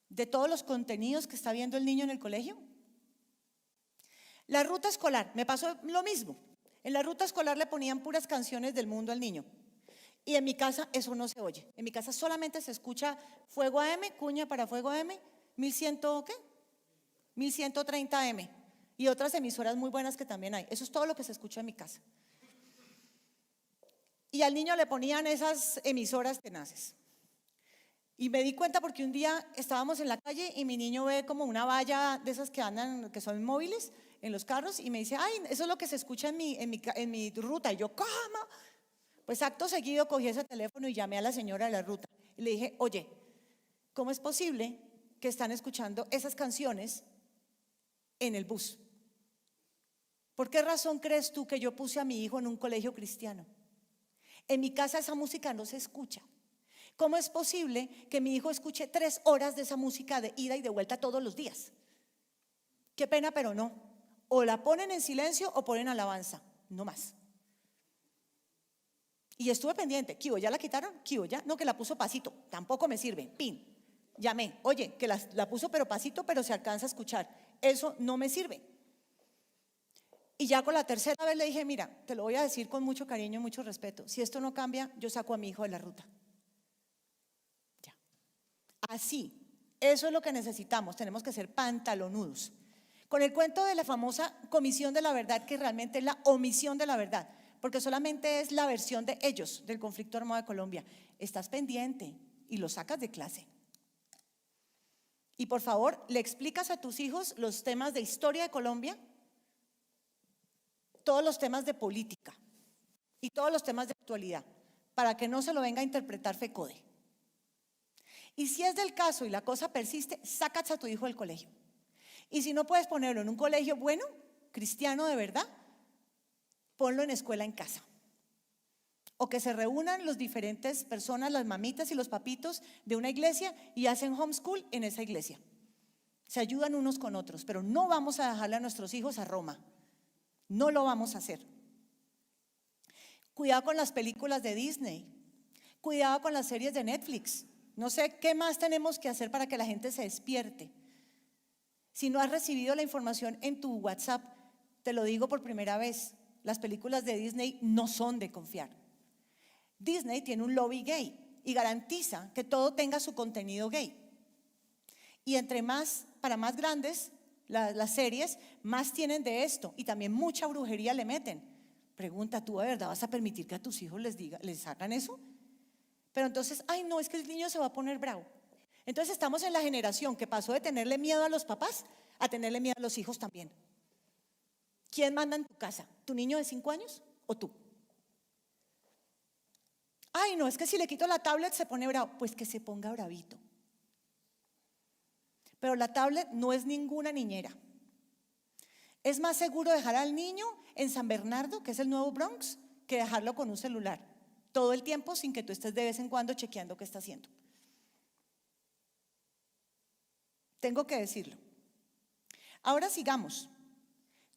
¿De todos los contenidos que está viendo el niño en el colegio? La ruta escolar, me pasó lo mismo. En la ruta escolar le ponían puras canciones del mundo al niño. Y en mi casa eso no se oye. En mi casa solamente se escucha Fuego AM, cuña para Fuego AM, 1100, ¿qué? 1130 AM. Y otras emisoras muy buenas que también hay. Eso es todo lo que se escucha en mi casa. Y al niño le ponían esas emisoras tenaces. Y me di cuenta porque un día estábamos en la calle y mi niño ve como una valla de esas que andan, que son móviles en los carros y me dice, ay, eso es lo que se escucha en mi ruta. Y yo, ¿cómo? Pues acto seguido cogí ese teléfono y llamé a la señora de la ruta. Y le dije, oye, ¿cómo es posible que están escuchando esas canciones en el bus? ¿Por qué razón crees tú que yo puse a mi hijo en un colegio cristiano? En mi casa esa música no se escucha. ¿Cómo es posible que mi hijo escuche 3 horas de esa música de ida y de vuelta todos los días? Qué pena, pero no. O la ponen en silencio o ponen alabanza, no más. Y estuve pendiente. ¿Kibo, ya la quitaron? ¿Kibo, ya? No, que la puso pasito. Tampoco me sirve. Pin. Llamé. Oye, que la puso pero pasito, pero se alcanza a escuchar. Eso no me sirve. Y ya con la tercera vez le dije, mira, te lo voy a decir con mucho cariño y mucho respeto. Si esto no cambia, yo saco a mi hijo de la ruta. Ya. Así. Eso es lo que necesitamos. Tenemos que ser pantalonudos. Con el cuento de la famosa comisión de la verdad, que realmente es la omisión de la verdad, porque solamente es la versión de ellos del conflicto armado de Colombia. Estás pendiente y lo sacas de clase. Y por favor, le explicas a tus hijos los temas de historia de Colombia, todos los temas de política y todos los temas de actualidad, para que no se lo venga a interpretar FECODE. Y si es del caso y la cosa persiste, sacas a tu hijo del colegio. Y si no puedes ponerlo en un colegio bueno, cristiano de verdad, ponlo en escuela en casa. O que se reúnan las diferentes personas, las mamitas y los papitos de una iglesia y hacen homeschool en esa iglesia. Se ayudan unos con otros, pero no vamos a dejarle a nuestros hijos a Roma. No lo vamos a hacer. Cuidado con las películas de Disney. Cuidado con las series de Netflix. No sé qué más tenemos que hacer para que la gente se despierte. Si no has recibido la información en tu WhatsApp, te lo digo por primera vez, las películas de Disney no son de confiar. Disney tiene un lobby gay y garantiza que todo tenga su contenido gay. Y entre más, para más grandes, las series, más tienen de esto y también mucha brujería le meten. Pregunta, ¿tú de verdad vas a permitir que a tus hijos les hagan eso? Pero entonces, ay no, es que el niño se va a poner bravo. Entonces estamos en la generación que pasó de tenerle miedo a los papás a tenerle miedo a los hijos también. ¿Quién manda en tu casa? ¿Tu niño de 5 años o tú? Ay, no, es que si le quito la tablet se pone bravo. Pues que se ponga bravito. Pero la tablet no es ninguna niñera. Es más seguro dejar al niño en San Bernardo, que es el nuevo Bronx, que dejarlo con un celular todo el tiempo sin que tú estés de vez en cuando chequeando qué está haciendo. Tengo que decirlo. Ahora sigamos.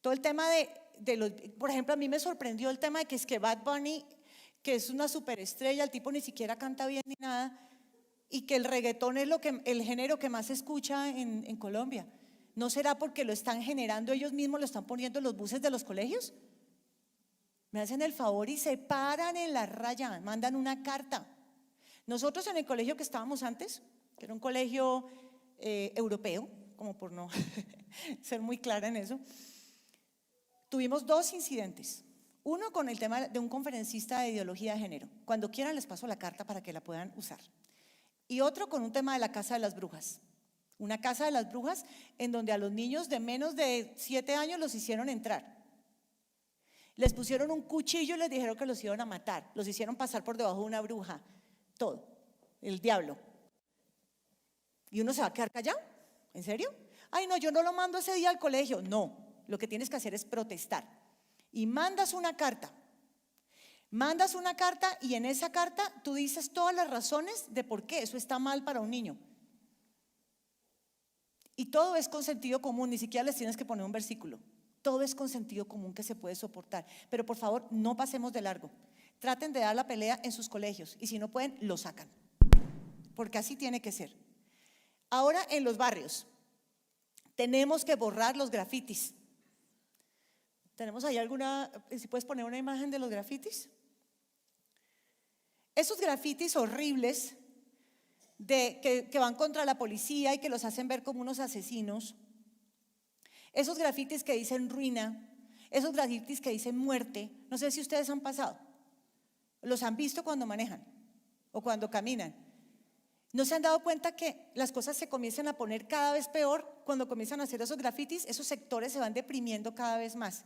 Todo el tema de los, por ejemplo, a mí me sorprendió el tema de que es que Bad Bunny, que es una superestrella, el tipo ni siquiera canta bien ni nada, y que el reggaetón es el género que más se escucha en Colombia. ¿No será porque lo están generando ellos mismos, lo están poniendo en los buses de los colegios? Me hacen el favor y se paran en la raya, mandan una carta. Nosotros en el colegio que estábamos antes, que era un colegio europeo, como por no ser muy clara en eso, tuvimos 2 incidentes. Uno con el tema de un conferencista de ideología de género. Cuando quieran les paso la carta para que la puedan usar. Y otro con un tema de la casa de las brujas. Una casa de las brujas en donde a los niños de menos de 7 años los hicieron entrar. Les pusieron un cuchillo y les dijeron que los iban a matar. Los hicieron pasar por debajo de una bruja. Todo. El diablo. ¿Y uno se va a quedar callado? ¿En serio? Ay, no, yo no lo mando ese día al colegio. No, lo que tienes que hacer es protestar. Y mandas una carta. Mandas una carta y en esa carta tú dices todas las razones de por qué eso está mal para un niño. Y todo es con sentido común, ni siquiera les tienes que poner un versículo. Todo es con sentido común que se puede soportar. Pero por favor, no pasemos de largo. Traten de dar la pelea en sus colegios y si no pueden, lo sacan. Porque así tiene que ser. Ahora en los barrios, tenemos que borrar los grafitis. ¿Tenemos ahí alguna, si puedes poner una imagen de los grafitis? Esos grafitis horribles que van contra la policía y que los hacen ver como unos asesinos. Esos grafitis que dicen ruina, esos grafitis que dicen muerte, no sé si ustedes han pasado, los han visto cuando manejan o cuando caminan. ¿No se han dado cuenta que las cosas se comienzan a poner cada vez peor cuando comienzan a hacer esos grafitis? Esos sectores se van deprimiendo cada vez más.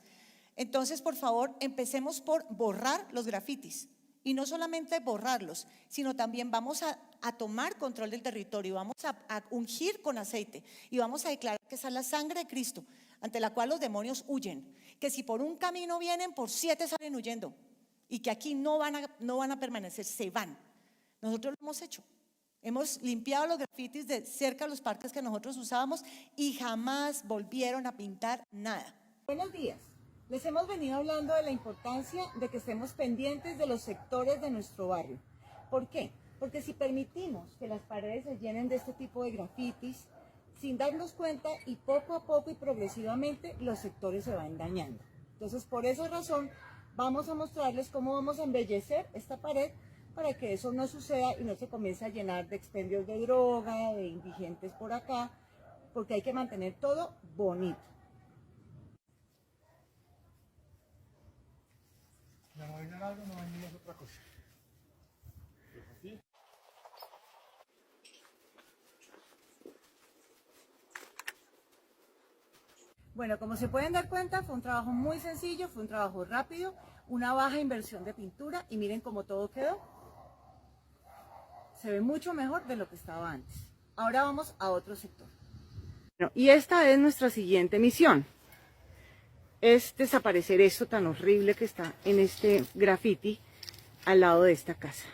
Entonces, por favor, empecemos por borrar los grafitis. Y no solamente borrarlos, sino también vamos a tomar control del territorio, vamos a ungir con aceite y vamos a declarar que esa es la sangre de Cristo, ante la cual los demonios huyen. Que si por un camino vienen, por 7 salen huyendo. Y que aquí no van a permanecer, se van. Nosotros lo hemos hecho. Hemos limpiado los grafitis de cerca de los parques que nosotros usábamos y jamás volvieron a pintar nada. Buenos días. Les hemos venido hablando de la importancia de que estemos pendientes de los sectores de nuestro barrio. ¿Por qué? Porque si permitimos que las paredes se llenen de este tipo de grafitis, sin darnos cuenta y poco a poco y progresivamente los sectores se van dañando. Entonces, por esa razón, vamos a mostrarles cómo vamos a embellecer esta pared para que eso no suceda y no se comience a llenar de expendios de droga, de indigentes por acá, porque hay que mantener todo bonito. dañar algo, no dañes otra cosa. Así. Bueno, como se pueden dar cuenta, fue un trabajo muy sencillo, fue un trabajo rápido, una baja inversión de pintura y miren cómo todo quedó. Se ve mucho mejor de lo que estaba antes. Ahora vamos a otro sector. Bueno, y esta es nuestra siguiente misión. Es desaparecer eso tan horrible que está en este graffiti al lado de esta casa.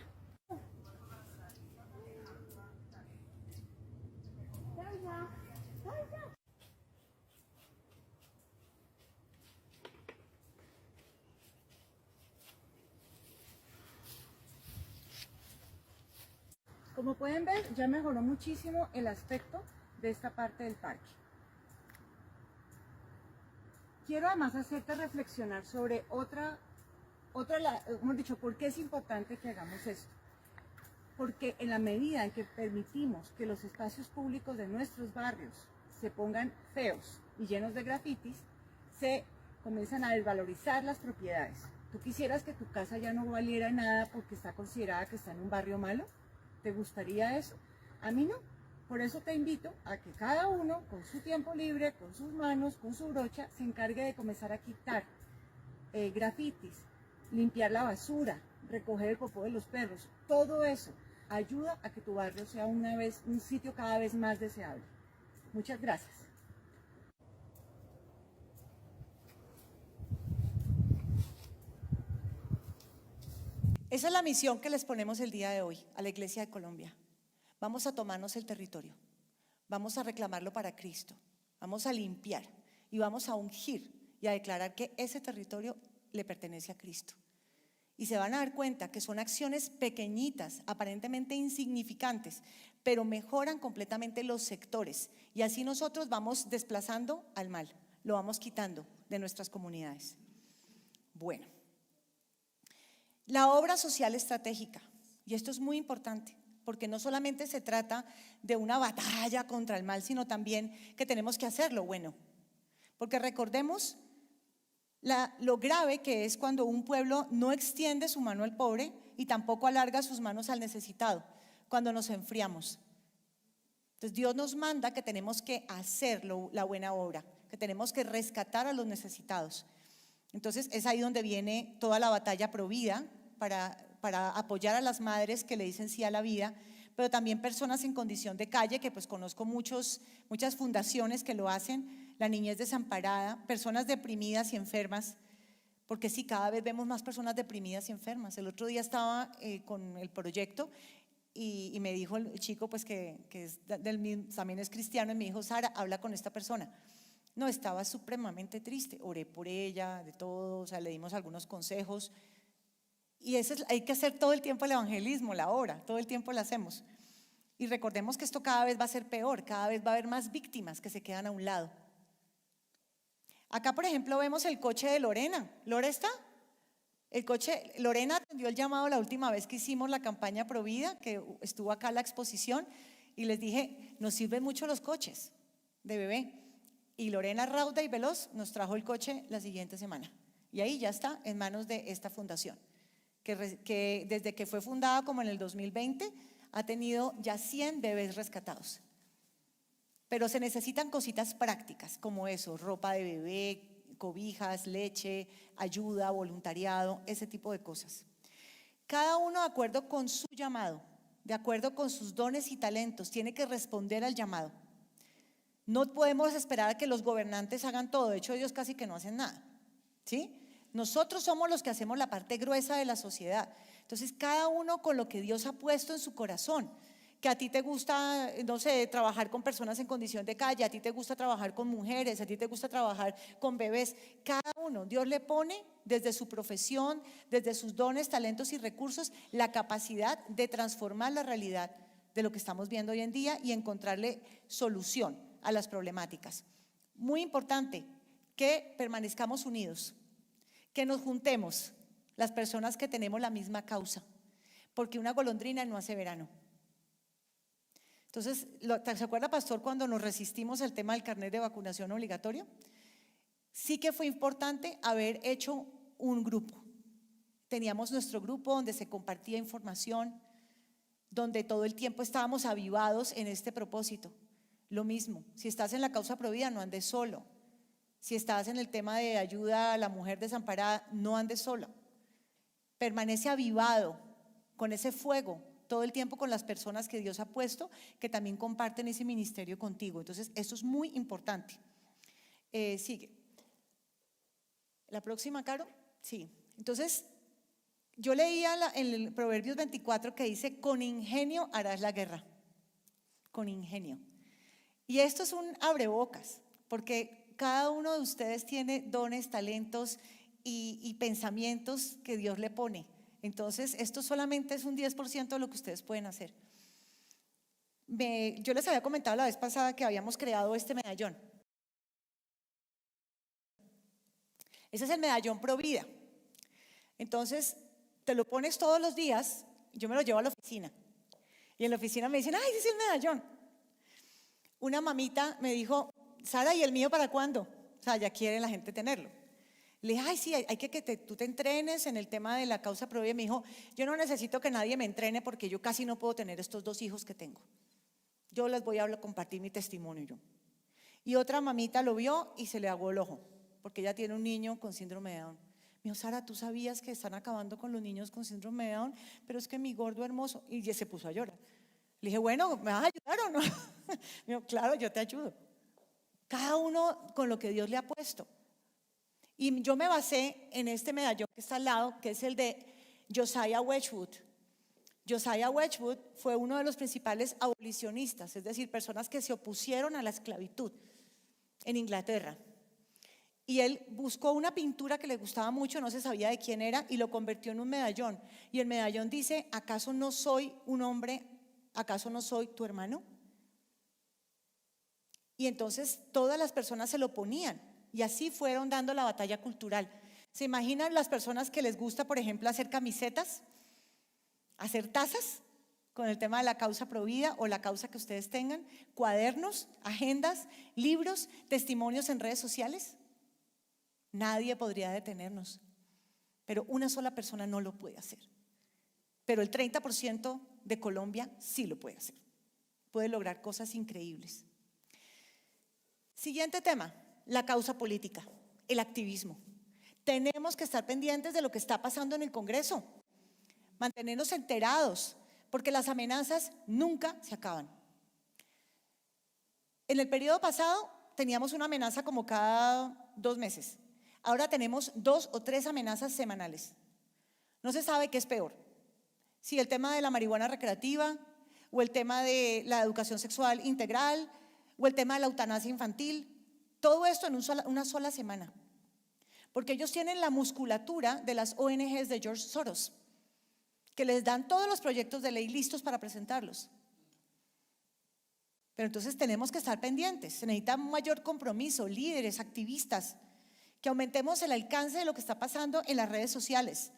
Como pueden ver, ya mejoró muchísimo el aspecto de esta parte del parque. Quiero además hacerte reflexionar sobre hemos dicho, ¿por qué es importante que hagamos esto? Porque en la medida en que permitimos que los espacios públicos de nuestros barrios se pongan feos y llenos de grafitis, se comienzan a desvalorizar las propiedades. ¿Tú quisieras que tu casa ya no valiera nada porque está considerada que está en un barrio malo? ¿Te gustaría eso? A mí no. Por eso te invito a que cada uno, con su tiempo libre, con sus manos, con su brocha, se encargue de comenzar a quitar grafitis, limpiar la basura, recoger el popó de los perros. Todo eso ayuda a que tu barrio sea un sitio cada vez más deseable. Muchas gracias. Esa es la misión que les ponemos el día de hoy a la Iglesia de Colombia. Vamos a tomarnos el territorio, vamos a reclamarlo para Cristo, vamos a limpiar y vamos a ungir y a declarar que ese territorio le pertenece a Cristo. Y se van a dar cuenta que son acciones pequeñitas, aparentemente insignificantes, pero mejoran completamente los sectores. Y así nosotros vamos desplazando al mal, lo vamos quitando de nuestras comunidades. Bueno, la obra social estratégica, y esto es muy importante, porque no solamente se trata de una batalla contra el mal, sino también que tenemos que hacerlo bueno. Porque recordemos lo grave que es cuando un pueblo no extiende su mano al pobre y tampoco alarga sus manos al necesitado, cuando nos enfriamos. Entonces Dios nos manda que tenemos que hacer la buena obra, que tenemos que rescatar a los necesitados. Entonces es ahí donde viene toda la batalla pro vida para apoyar a las madres que le dicen sí a la vida, pero también personas en condición de calle, que pues conozco muchas fundaciones que lo hacen, la niñez desamparada, personas deprimidas y enfermas, porque sí, cada vez vemos más personas deprimidas y enfermas. El otro día estaba con el proyecto y me dijo el chico pues que también es cristiano, y me dijo: Sara, habla con esta persona. No, estaba supremamente triste, oré por ella, de todo, o sea, le dimos algunos consejos. Y hay que hacer todo el tiempo el evangelismo, la obra, todo el tiempo la hacemos. Y recordemos que esto cada vez va a ser peor, cada vez va a haber más víctimas que se quedan a un lado. Acá, por ejemplo, vemos el coche de Lorena. ¿Lora está? Lorena atendió el llamado la última vez que hicimos la campaña Provida, que estuvo acá la exposición, y les dije: nos sirven mucho los coches de bebé. Y Lorena, rauda y veloz, nos trajo el coche la siguiente semana. Y ahí ya está en manos de esta fundación, que desde que fue fundada como en el 2020 ha tenido ya 100 bebés rescatados. Pero se necesitan cositas prácticas como eso: ropa de bebé, cobijas, leche, ayuda, voluntariado, ese tipo de cosas. Cada uno, de acuerdo con su llamado, de acuerdo con sus dones y talentos, tiene que responder al llamado. No podemos esperar a que los gobernantes hagan todo, de hecho ellos casi que no hacen nada, ¿sí? Nosotros somos los que hacemos la parte gruesa de la sociedad. Entonces cada uno con lo que Dios ha puesto en su corazón. Que a ti te gusta, no sé, trabajar con personas en condición de calle, a ti te gusta trabajar con mujeres, a ti te gusta trabajar con bebés. Cada uno, Dios le pone desde su profesión, desde sus dones, talentos y recursos, la capacidad de transformar la realidad de lo que estamos viendo hoy en día y encontrarle solución a las problemáticas. Muy importante que permanezcamos unidos, que nos juntemos las personas que tenemos la misma causa, porque una golondrina no hace verano. Entonces, ¿se acuerda, pastor, cuando nos resistimos al tema del carnet de vacunación obligatorio? Sí que fue importante haber hecho un grupo Teníamos nuestro grupo donde se compartía información, donde todo el tiempo estábamos avivados en este propósito. Lo mismo, si estás en la causa Provida, no andes solo. Si estás en el tema de ayuda a la mujer desamparada, no andes solo. Permanece avivado con ese fuego todo el tiempo con las personas que Dios ha puesto, que también comparten ese ministerio contigo. Entonces, esto es muy importante. Sigue. ¿La próxima, Caro? Sí. Entonces, yo leía en el Proverbios 24 que dice, con ingenio harás la guerra. Con ingenio. Y esto es un abrebocas, porque cada uno de ustedes tiene dones, talentos y pensamientos que Dios le pone. Entonces, esto solamente es un 10% de lo que ustedes pueden hacer. Yo les había comentado la vez pasada que habíamos creado este medallón. Ese es el medallón Provida. Entonces, te lo pones todos los días, yo me lo llevo a la oficina. Y en la oficina me dicen, ¡ay, ese es el medallón! Una mamita me dijo, Sara, ¿y el mío para cuándo? O sea, ya quiere la gente tenerlo. Le dije, ay, sí, hay que tú te entrenes en el tema de la causa Provida. Me dijo, yo no necesito que nadie me entrene porque yo casi no puedo tener estos 2 hijos que tengo. Yo les voy a compartir mi testimonio yo. Y otra mamita lo vio y se le aguó el ojo, porque ella tiene un niño con síndrome de Down. Me dijo, Sara, ¿tú sabías que están acabando con los niños con síndrome de Down? Pero es que mi gordo hermoso. Y ya se puso a llorar. Le dije, bueno, ¿me vas a ayudar o no? Me dijo, claro, yo te ayudo. Cada uno con lo que Dios le ha puesto. Y yo me basé en este medallón que está al lado, que es el de Josiah Wedgwood. Josiah Wedgwood fue uno de los principales abolicionistas, es decir, personas que se opusieron a la esclavitud en Inglaterra. Y él buscó una pintura que le gustaba mucho, no se sabía de quién era, y lo convirtió en un medallón. Y el medallón dice, ¿acaso no soy un hombre? ¿Acaso no soy tu hermano? Y entonces todas las personas se lo ponían. Y así fueron dando la batalla cultural. ¿Se imaginan las personas que les gusta, por ejemplo, hacer camisetas, hacer tazas con el tema de la causa Provida o la causa que ustedes tengan, cuadernos, agendas, libros, testimonios en redes sociales? Nadie podría detenernos, pero una sola persona no lo puede hacer. Pero el 30% de Colombia sí lo puede hacer. Puede lograr cosas increíbles. Siguiente tema. La causa política, el activismo. Tenemos que estar pendientes de lo que está pasando en el Congreso, mantenernos enterados, porque las amenazas nunca se acaban. En el periodo pasado teníamos una amenaza como cada 2 meses. Ahora tenemos 2 o 3 amenazas semanales. No se sabe qué es peor, si el tema de la marihuana recreativa, o el tema de la educación sexual integral, o el tema de la eutanasia infantil. Todo esto en una sola semana, porque ellos tienen la musculatura de las ONGs de George Soros, que les dan todos los proyectos de ley listos para presentarlos. Pero entonces tenemos que estar pendientes, se necesita un mayor compromiso, líderes, activistas, que aumentemos el alcance de lo que está pasando en las redes sociales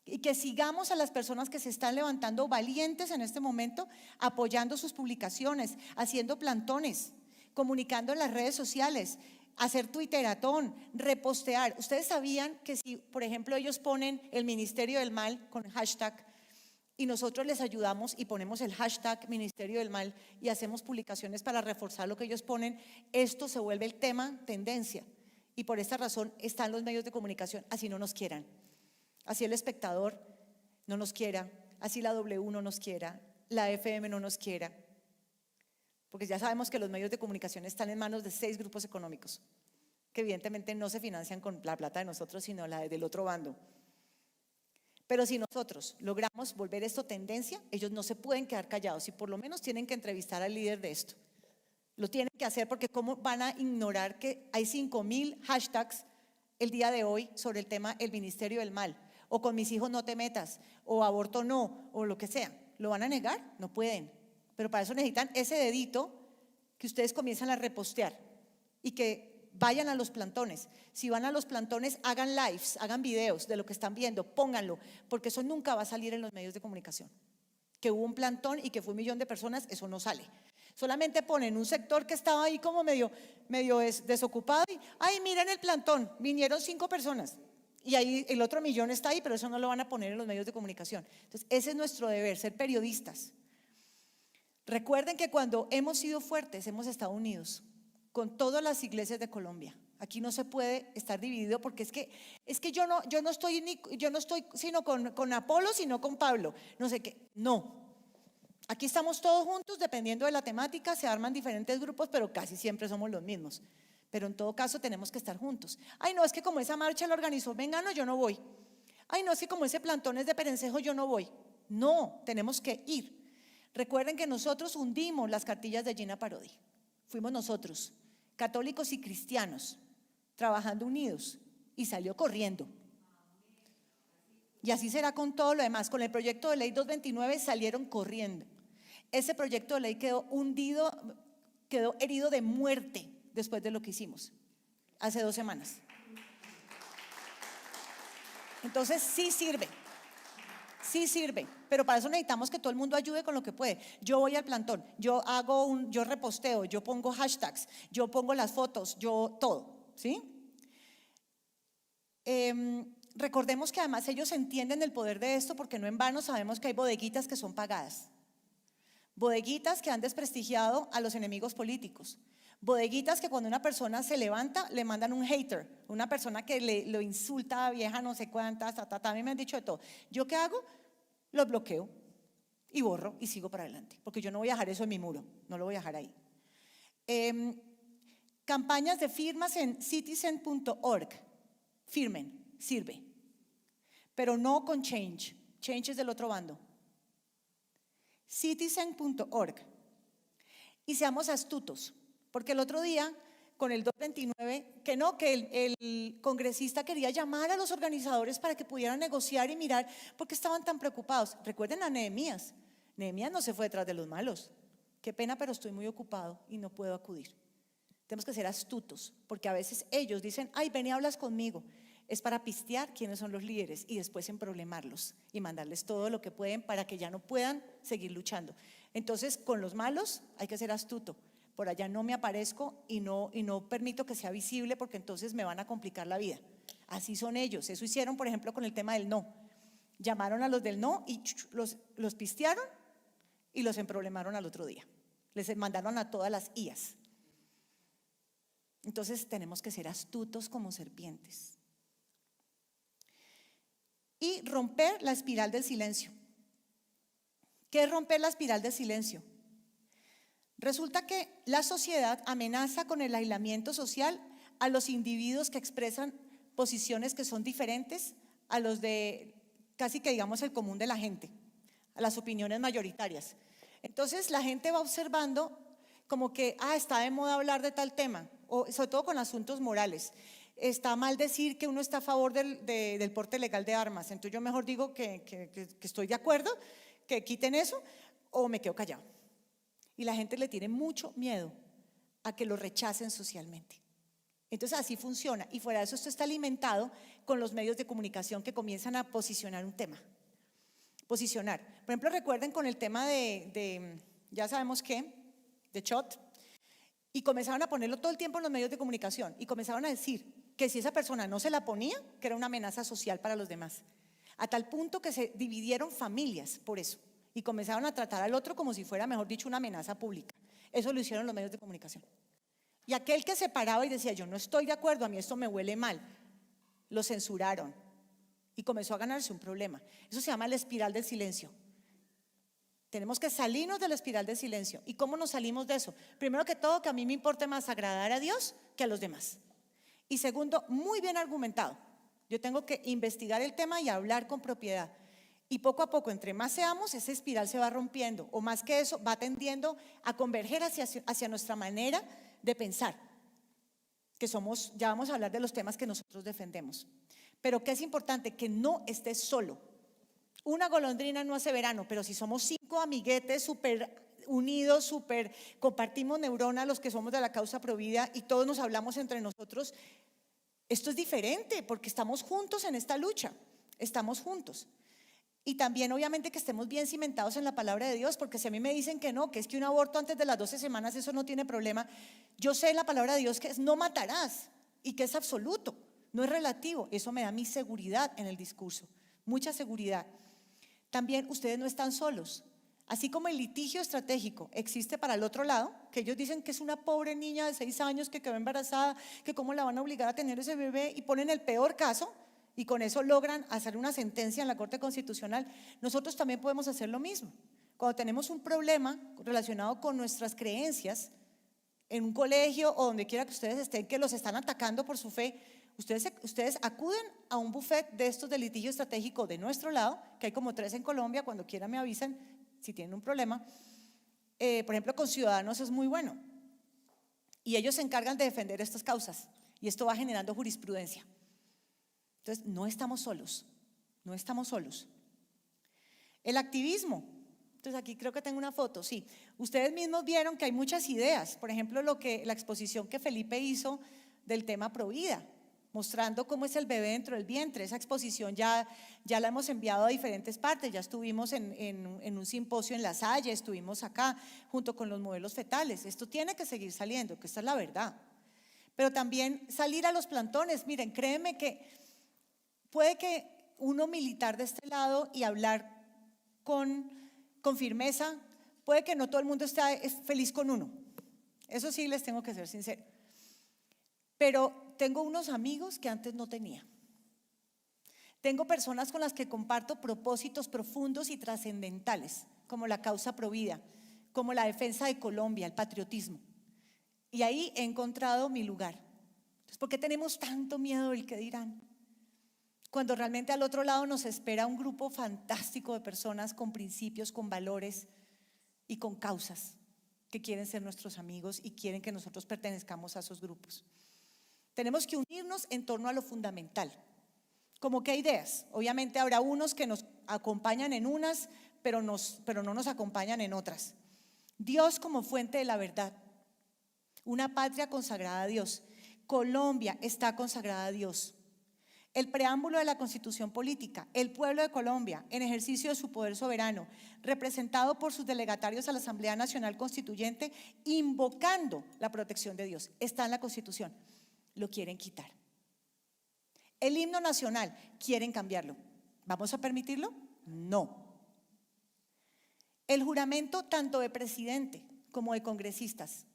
y que sigamos a las personas que se están levantando valientes en este momento, apoyando sus publicaciones, haciendo plantones, comunicando en las redes sociales, hacer twitteratón, repostear. Ustedes sabían que si, por ejemplo, ellos ponen el Ministerio del Mal con hashtag y nosotros les ayudamos y ponemos el hashtag Ministerio del Mal y hacemos publicaciones para reforzar lo que ellos ponen, esto se vuelve el tema tendencia. Y por esta razón están los medios de comunicación, así no nos quieran, así el espectador no nos quiera, así la W no nos quiera, la FM no nos quiera. Porque ya sabemos que los medios de comunicación están en manos de 6 grupos económicos, que evidentemente no se financian con la plata de nosotros, sino la del otro bando. Pero si nosotros logramos volver esto tendencia, ellos no se pueden quedar callados y por lo menos tienen que entrevistar al líder de esto. Lo tienen que hacer porque ¿cómo van a ignorar que hay 5,000 hashtags el día de hoy sobre el tema el Ministerio del Mal? O con mis hijos no te metas, o aborto no, o lo que sea. ¿Lo van a negar? No pueden. Pero para eso necesitan ese dedito que ustedes comienzan a repostear y que vayan a los plantones. Si van a los plantones, hagan lives, hagan videos de lo que están viendo, pónganlo, porque eso nunca va a salir en los medios de comunicación. Que hubo un plantón y que fue 1 millón de personas, eso no sale. Solamente ponen un sector que estaba ahí como medio desocupado y, ay, miren el plantón, vinieron 5 personas. Y ahí el otro millón está ahí, pero eso no lo van a poner en los medios de comunicación. Entonces, ese es nuestro deber, ser periodistas. Recuerden que cuando hemos sido fuertes, hemos estado unidos con todas las iglesias de Colombia. Aquí no se puede estar dividido porque es que yo no estoy sino con Apolo, sino con Pablo. No sé qué. No. Aquí estamos todos juntos, dependiendo de la temática, se arman diferentes grupos, pero casi siempre somos los mismos. Pero en todo caso tenemos que estar juntos. Ay, no, es que como esa marcha la organizó Mengano, yo no voy. Ay, no, es que como ese plantón es de Perencejo, yo no voy. No, tenemos que ir. Recuerden que nosotros hundimos las cartillas de Gina Parodi. Fuimos nosotros, católicos y cristianos, trabajando unidos, y salió corriendo. Y así será con todo lo demás. Con el proyecto de ley 229 salieron corriendo. Ese proyecto de ley quedó hundido, quedó herido de muerte después de lo que hicimos hace 2 semanas. Entonces sí sirve, pero para eso necesitamos que todo el mundo ayude con lo que puede. Yo voy al plantón, yo reposteo, yo pongo hashtags, yo pongo las fotos, yo todo, ¿sí? Recordemos que además ellos entienden el poder de esto porque no en vano sabemos que hay bodeguitas que son pagadas. Bodeguitas que han desprestigiado a los enemigos políticos. Bodeguitas que cuando una persona se levanta le mandan un hater, una persona que lo insulta a vieja no sé cuántas, a mí me han dicho de todo. ¿Yo qué hago? Los bloqueo y borro y sigo para adelante, porque yo no voy a dejar eso en mi muro, no lo voy a dejar ahí. Campañas de firmas en citizen.org, firmen, sirve, pero no con Change. Change es del otro bando. Citizen.org. Y seamos astutos, porque el otro día con el 229, que el congresista quería llamar a los organizadores para que pudieran negociar y mirar por qué estaban tan preocupados. Recuerden a Nehemías. Nehemías no se fue detrás de los malos. Qué pena, pero estoy muy ocupado y no puedo acudir. Tenemos que ser astutos, porque a veces ellos dicen, ay, ven y hablas conmigo. Es para pistear quiénes son los líderes y después emproblemarlos y mandarles todo lo que pueden para que ya no puedan seguir luchando. Entonces, con los malos hay que ser astuto. Por allá no me aparezco y no permito que sea visible porque entonces me van a complicar la vida. Así son ellos. Eso hicieron, por ejemplo, con el tema del no. Llamaron a los del no y los pistearon y los emproblemaron al otro día. Les mandaron a todas las IAs. Entonces tenemos que ser astutos como serpientes. Y romper la espiral del silencio. ¿Qué es romper la espiral del silencio? Resulta que la sociedad amenaza con el aislamiento social a los individuos que expresan posiciones que son diferentes a los de casi que digamos el común de la gente, a las opiniones mayoritarias. Entonces la gente va observando como que está de moda hablar de tal tema, o sobre todo con asuntos morales. Está mal decir que uno está a favor del porte legal de armas, entonces yo mejor digo que estoy de acuerdo, que quiten eso, o me quedo callado. Y la gente le tiene mucho miedo a que lo rechacen socialmente. Entonces así funciona. Y fuera de eso, esto está alimentado con los medios de comunicación que comienzan a posicionar un tema. Posicionar. Por ejemplo, recuerden con el tema de ya sabemos qué, de Chot, y comenzaron a ponerlo todo el tiempo en los medios de comunicación y comenzaron a decir que si esa persona no se la ponía, que era una amenaza social para los demás. A tal punto que se dividieron familias por eso. Y comenzaron a tratar al otro como si fuera, mejor dicho, una amenaza pública. Eso lo hicieron los medios de comunicación. Y aquel que se paraba y decía, yo no estoy de acuerdo, a mí esto me huele mal, lo censuraron y comenzó a ganarse un problema. Eso se llama la espiral del silencio. Tenemos que salirnos de la espiral del silencio. ¿Y cómo nos salimos de eso? Primero que todo, que a mí me importe más agradar a Dios que a los demás. Y segundo, muy bien argumentado. Yo tengo que investigar el tema y hablar con propiedad. Y poco a poco, entre más seamos, esa espiral se va rompiendo, o más que eso, va tendiendo a converger hacia nuestra manera de pensar, que somos, ya vamos a hablar de los temas que nosotros defendemos. Pero que es importante que no estés solo. Una golondrina no hace verano, pero si somos 5 amiguetes súper unidos, compartimos neuronas los que somos de la causa Provida y todos nos hablamos entre nosotros, esto es diferente porque estamos juntos en esta lucha, estamos juntos. Y también obviamente que estemos bien cimentados en la palabra de Dios, porque si a mí me dicen que no, que es que un aborto antes de las 12 semanas eso no tiene problema, yo sé en la palabra de Dios que es no matarás y que es absoluto. no es relativo, eso me da mi seguridad en el discurso, mucha seguridad. También ustedes no están solos. Así como el litigio estratégico existe para el otro lado, que ellos dicen que es una pobre niña de 6 años que quedó embarazada, que cómo la van a obligar a tener ese bebé, y ponen el peor caso y con eso logran hacer una sentencia en la Corte Constitucional. Nosotros también podemos hacer lo mismo. Cuando tenemos un problema relacionado con nuestras creencias, en un colegio o donde quiera que ustedes estén, que los están atacando por su fe, ustedes acuden a un buffet de estos de litigio estratégico de nuestro lado, que hay como 3 en Colombia, cuando quieran me avisan si tienen un problema. Por ejemplo, con Ciudadanos es muy bueno y ellos se encargan de defender estas causas y esto va generando jurisprudencia. Entonces, no estamos solos, no estamos solos. El activismo. Entonces, aquí creo que tengo una foto, sí. Ustedes mismos vieron que hay muchas ideas. Por ejemplo, la exposición que Felipe hizo del tema Provida, mostrando cómo es el bebé dentro del vientre. Esa exposición ya la hemos enviado a diferentes partes. Ya estuvimos en un simposio en La Salle, estuvimos acá junto con los modelos fetales. Esto tiene que seguir saliendo, que esta es la verdad. Pero también salir a los plantones. Miren, créeme que puede que uno militar de este lado y hablar con firmeza, puede que no todo el mundo esté feliz con uno. Eso sí les tengo que ser sincero. Pero tengo unos amigos que antes no tenía. Tengo personas con las que comparto propósitos profundos y trascendentales, como la causa Provida, como la defensa de Colombia, el patriotismo. Y ahí he encontrado mi lugar. Entonces, ¿por qué tenemos tanto miedo del qué dirán? Cuando realmente al otro lado nos espera un grupo fantástico de personas con principios, con valores y con causas que quieren ser nuestros amigos y quieren que nosotros pertenezcamos a esos grupos. Tenemos que unirnos en torno a lo fundamental. ¿Cómo qué ideas? Obviamente habrá unos que nos acompañan en unas, pero no nos acompañan en otras. Dios como fuente de la verdad. Una patria consagrada a Dios. Colombia está consagrada a Dios. El preámbulo de la Constitución Política, el pueblo de Colombia, en ejercicio de su poder soberano, representado por sus delegatarios a la Asamblea Nacional Constituyente, invocando la protección de Dios. Está en la Constitución. Lo quieren quitar. El himno nacional, quieren cambiarlo. ¿Vamos a permitirlo? No. El juramento tanto de presidente como de congresistas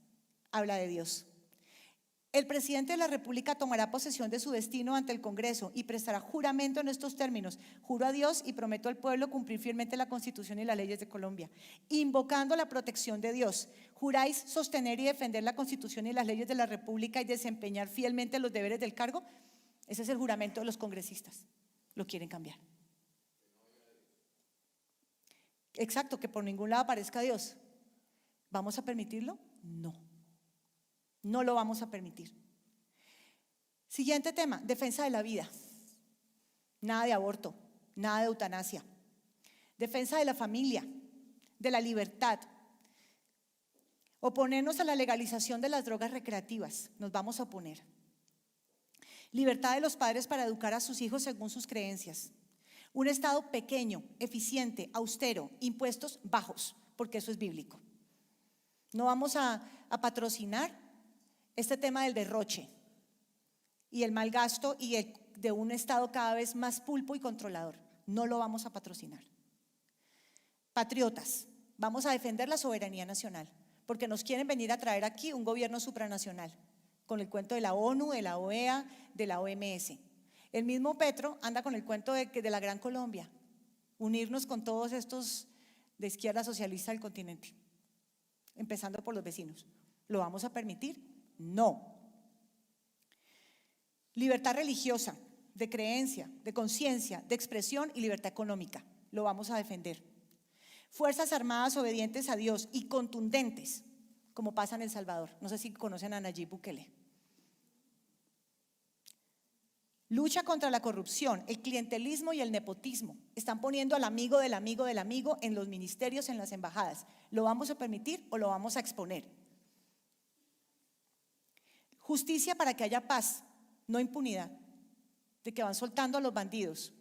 habla de Dios. El presidente de la República tomará posesión de su destino ante el Congreso y prestará juramento en estos términos: juro a Dios y prometo al pueblo cumplir fielmente la Constitución y las leyes de Colombia, invocando la protección de Dios. ¿Juráis sostener y defender la Constitución y las leyes de la República y desempeñar fielmente los deberes del cargo? Ese es el juramento de los congresistas. Lo quieren cambiar. Exacto, que por ningún lado aparezca Dios. ¿Vamos a permitirlo? No. No lo vamos a permitir. Siguiente tema, defensa de la vida. Nada de aborto, nada de eutanasia. Defensa de la familia, de la libertad. Oponernos a la legalización de las drogas recreativas, nos vamos a oponer. Libertad de los padres para educar a sus hijos según sus creencias. Un Estado pequeño, eficiente, austero, impuestos bajos, porque eso es bíblico. No vamos a patrocinar este tema del derroche y el mal gasto y de un Estado cada vez más pulpo y controlador. No lo vamos a patrocinar. Patriotas, vamos a defender la soberanía nacional, porque nos quieren venir a traer aquí un gobierno supranacional, con el cuento de la ONU, de la OEA, de la OMS. El mismo Petro anda con el cuento de la Gran Colombia, unirnos con todos estos de izquierda socialista del continente, empezando por los vecinos. ¿Lo vamos a permitir? No. Libertad religiosa, de creencia, de conciencia, de expresión y libertad económica. Lo vamos a defender. Fuerzas armadas obedientes a Dios y contundentes, como pasa en El Salvador. No sé si conocen a Nayib Bukele. Lucha contra la corrupción, el clientelismo y el nepotismo. Están poniendo al amigo del amigo del amigo en los ministerios, en las embajadas. ¿Lo vamos a permitir o lo vamos a exponer? Justicia para que haya paz, no impunidad, de que van soltando a los bandidos.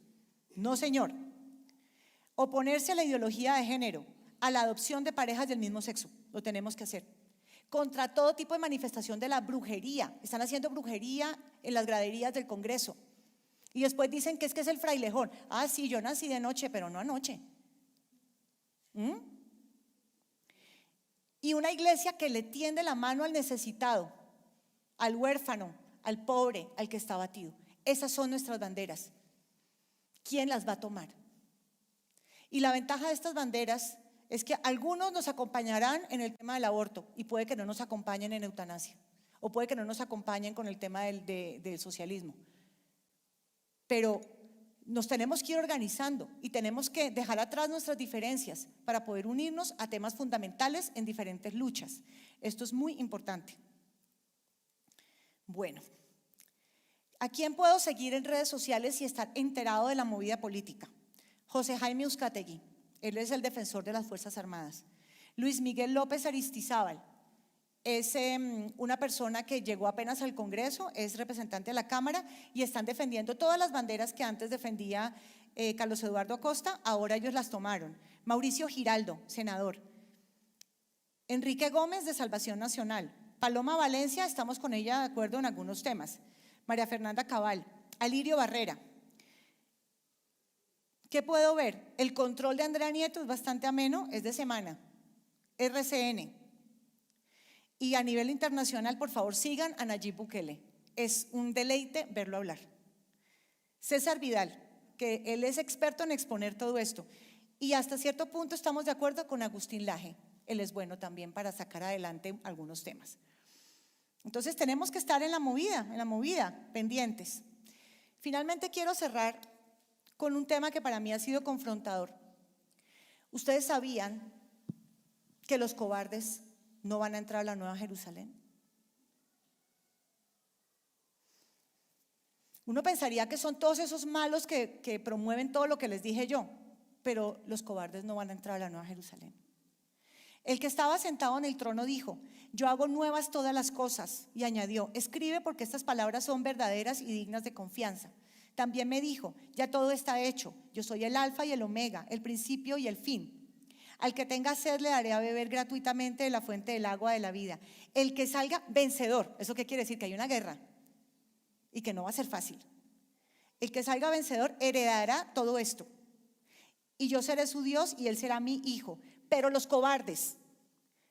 No, señor. Oponerse a la ideología de género, a la adopción de parejas del mismo sexo, lo tenemos que hacer. contra todo tipo de manifestación de la brujería. Están haciendo brujería en las graderías del Congreso. Y después dicen que es el frailejón. Ah, sí, yo nací de noche, pero no anoche. Y una iglesia que le tiende la mano al necesitado, al huérfano, al pobre, al que está abatido. Esas son nuestras banderas. ¿Quién las va a tomar? Y la ventaja de estas banderas es que algunos nos acompañarán en el tema del aborto y puede que no nos acompañen en eutanasia o puede que no nos acompañen con el tema del socialismo. Pero nos tenemos que ir organizando y tenemos que dejar atrás nuestras diferencias para poder unirnos a temas fundamentales en diferentes luchas. Esto es muy importante. Bueno, ¿a quién puedo seguir en redes sociales y estar enterado de la movida política? José Jaime Uzcategui, él es el defensor de las Fuerzas Armadas. Luis Miguel López Aristizábal, es una persona que llegó apenas al Congreso, es representante de la Cámara y están defendiendo todas las banderas que antes defendía Carlos Eduardo Acosta, ahora ellos las tomaron. Mauricio Giraldo, senador. Enrique Gómez, de Salvación Nacional. Paloma Valencia, estamos con ella de acuerdo en algunos temas. María Fernanda Cabal. Alirio Barrera. ¿Qué puedo ver? El control de Andrea Nieto es bastante ameno, es de semana. RCN. Y a nivel internacional, por favor, sigan a Nayib Bukele. Es un deleite verlo hablar. César Vidal, que él es experto en exponer todo esto. Y hasta cierto punto estamos de acuerdo con Agustín Laje. Él es bueno también para sacar adelante algunos temas. Entonces tenemos que estar en la movida, pendientes. Finalmente quiero cerrar con un tema que para mí ha sido confrontador. ¿Ustedes sabían que los cobardes no van a entrar a la Nueva Jerusalén? Uno pensaría que son todos esos malos que promueven todo lo que les dije yo, pero los cobardes no van a entrar a la Nueva Jerusalén. El que estaba sentado en el trono dijo: yo hago nuevas todas las cosas, y añadió: escribe porque estas palabras son verdaderas y dignas de confianza. También me dijo: ya todo está hecho, yo soy el alfa y el omega, el principio y el fin. Al que tenga sed le daré a beber gratuitamente de la fuente del agua de la vida. El que salga vencedor, ¿eso qué quiere decir? Que hay una guerra y que no va a ser fácil. El que salga vencedor heredará todo esto. Y yo seré su Dios y él será mi hijo. Pero los cobardes,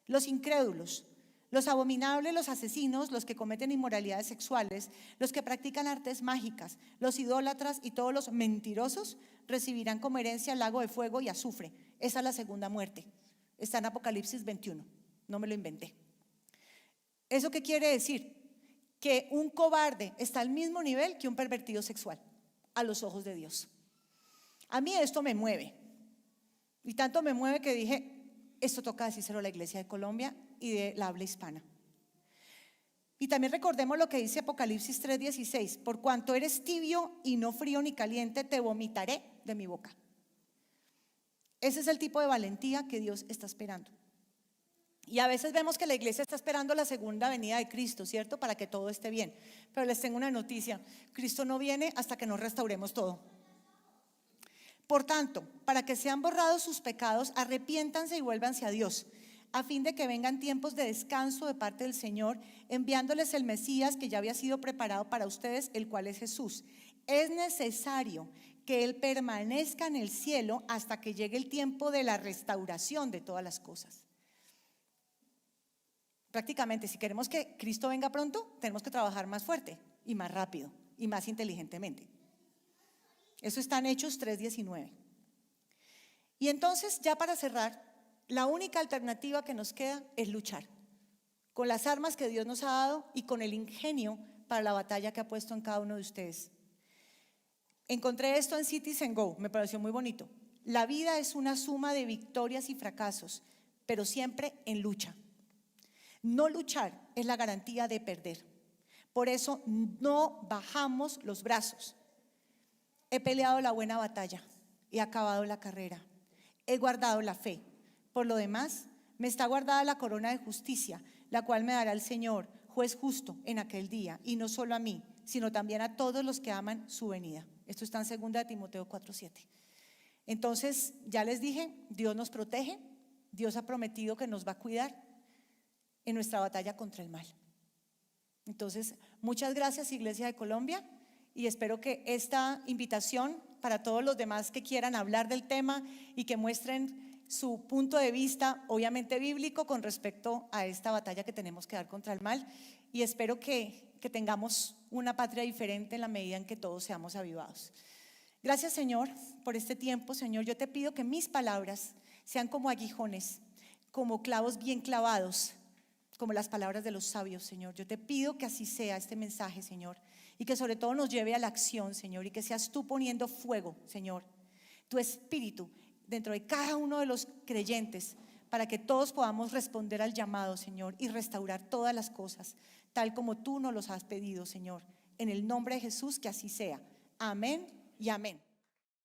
los incrédulos, los abominables, los asesinos, los que cometen inmoralidades sexuales, los que practican artes mágicas, los idólatras y todos los mentirosos recibirán como herencia el lago de fuego y azufre. Esa es la segunda muerte. Está en Apocalipsis 21, no me lo inventé. ¿Eso qué quiere decir? Que un cobarde está al mismo nivel que un pervertido sexual a los ojos de Dios. A mí esto me mueve. Y tanto me mueve que dije, esto toca decírselo a la Iglesia de Colombia y de la habla hispana. Y también recordemos lo que dice Apocalipsis 3:16: por cuanto eres tibio y no frío ni caliente, te vomitaré de mi boca. Ese es el tipo de valentía que Dios está esperando. Y a veces vemos que la iglesia está esperando la segunda venida de Cristo, ¿cierto? Para que todo esté bien. Pero les tengo una noticia: Cristo no viene hasta que nos restauremos todo. Por tanto, para que sean borrados sus pecados, arrepiéntanse y vuélvanse a Dios, a fin de que vengan tiempos de descanso de parte del Señor, enviándoles el Mesías que ya había sido preparado para ustedes, el cual es Jesús. Es necesario que Él permanezca en el cielo hasta que llegue el tiempo de la restauración de todas las cosas. Prácticamente, si queremos que Cristo venga pronto, tenemos que trabajar más fuerte y más rápido y más inteligentemente. Eso está en Hechos 3:19. Y entonces, ya para cerrar, la única alternativa que nos queda es luchar con las armas que Dios nos ha dado y con el ingenio para la batalla que ha puesto en cada uno de ustedes. Encontré esto en Citizen Go, me pareció muy bonito. La vida es una suma de victorias y fracasos, pero siempre en lucha. No luchar es la garantía de perder. Por eso no bajamos los brazos. He peleado la buena batalla, he acabado la carrera, he guardado la fe. Por lo demás, me está guardada la corona de justicia, la cual me dará el Señor, juez justo, en aquel día, y no solo a mí, sino también a todos los que aman su venida. Esto está en 2 Timoteo 4:7. Entonces, ya les dije, Dios nos protege, Dios ha prometido que nos va a cuidar. en nuestra batalla contra el mal. Entonces, muchas gracias, Iglesia de Colombia, y espero que esta invitación para todos los demás que quieran hablar del tema y que muestren su punto de vista, obviamente bíblico, con respecto a esta batalla que tenemos que dar contra el mal, y espero que tengamos una patria diferente en la medida en que todos seamos avivados. Gracias, Señor, por este tiempo. Señor, yo te pido que mis palabras sean como aguijones, como clavos bien clavados, como las palabras de los sabios, Señor. Yo te pido que así sea este mensaje, Señor, y que sobre todo nos lleve a la acción, Señor, y que seas tú poniendo fuego, Señor, tu espíritu dentro de cada uno de los creyentes, para que todos podamos responder al llamado, Señor, y restaurar todas las cosas, tal como tú nos los has pedido, Señor. En el nombre de Jesús, que así sea. Amén y amén.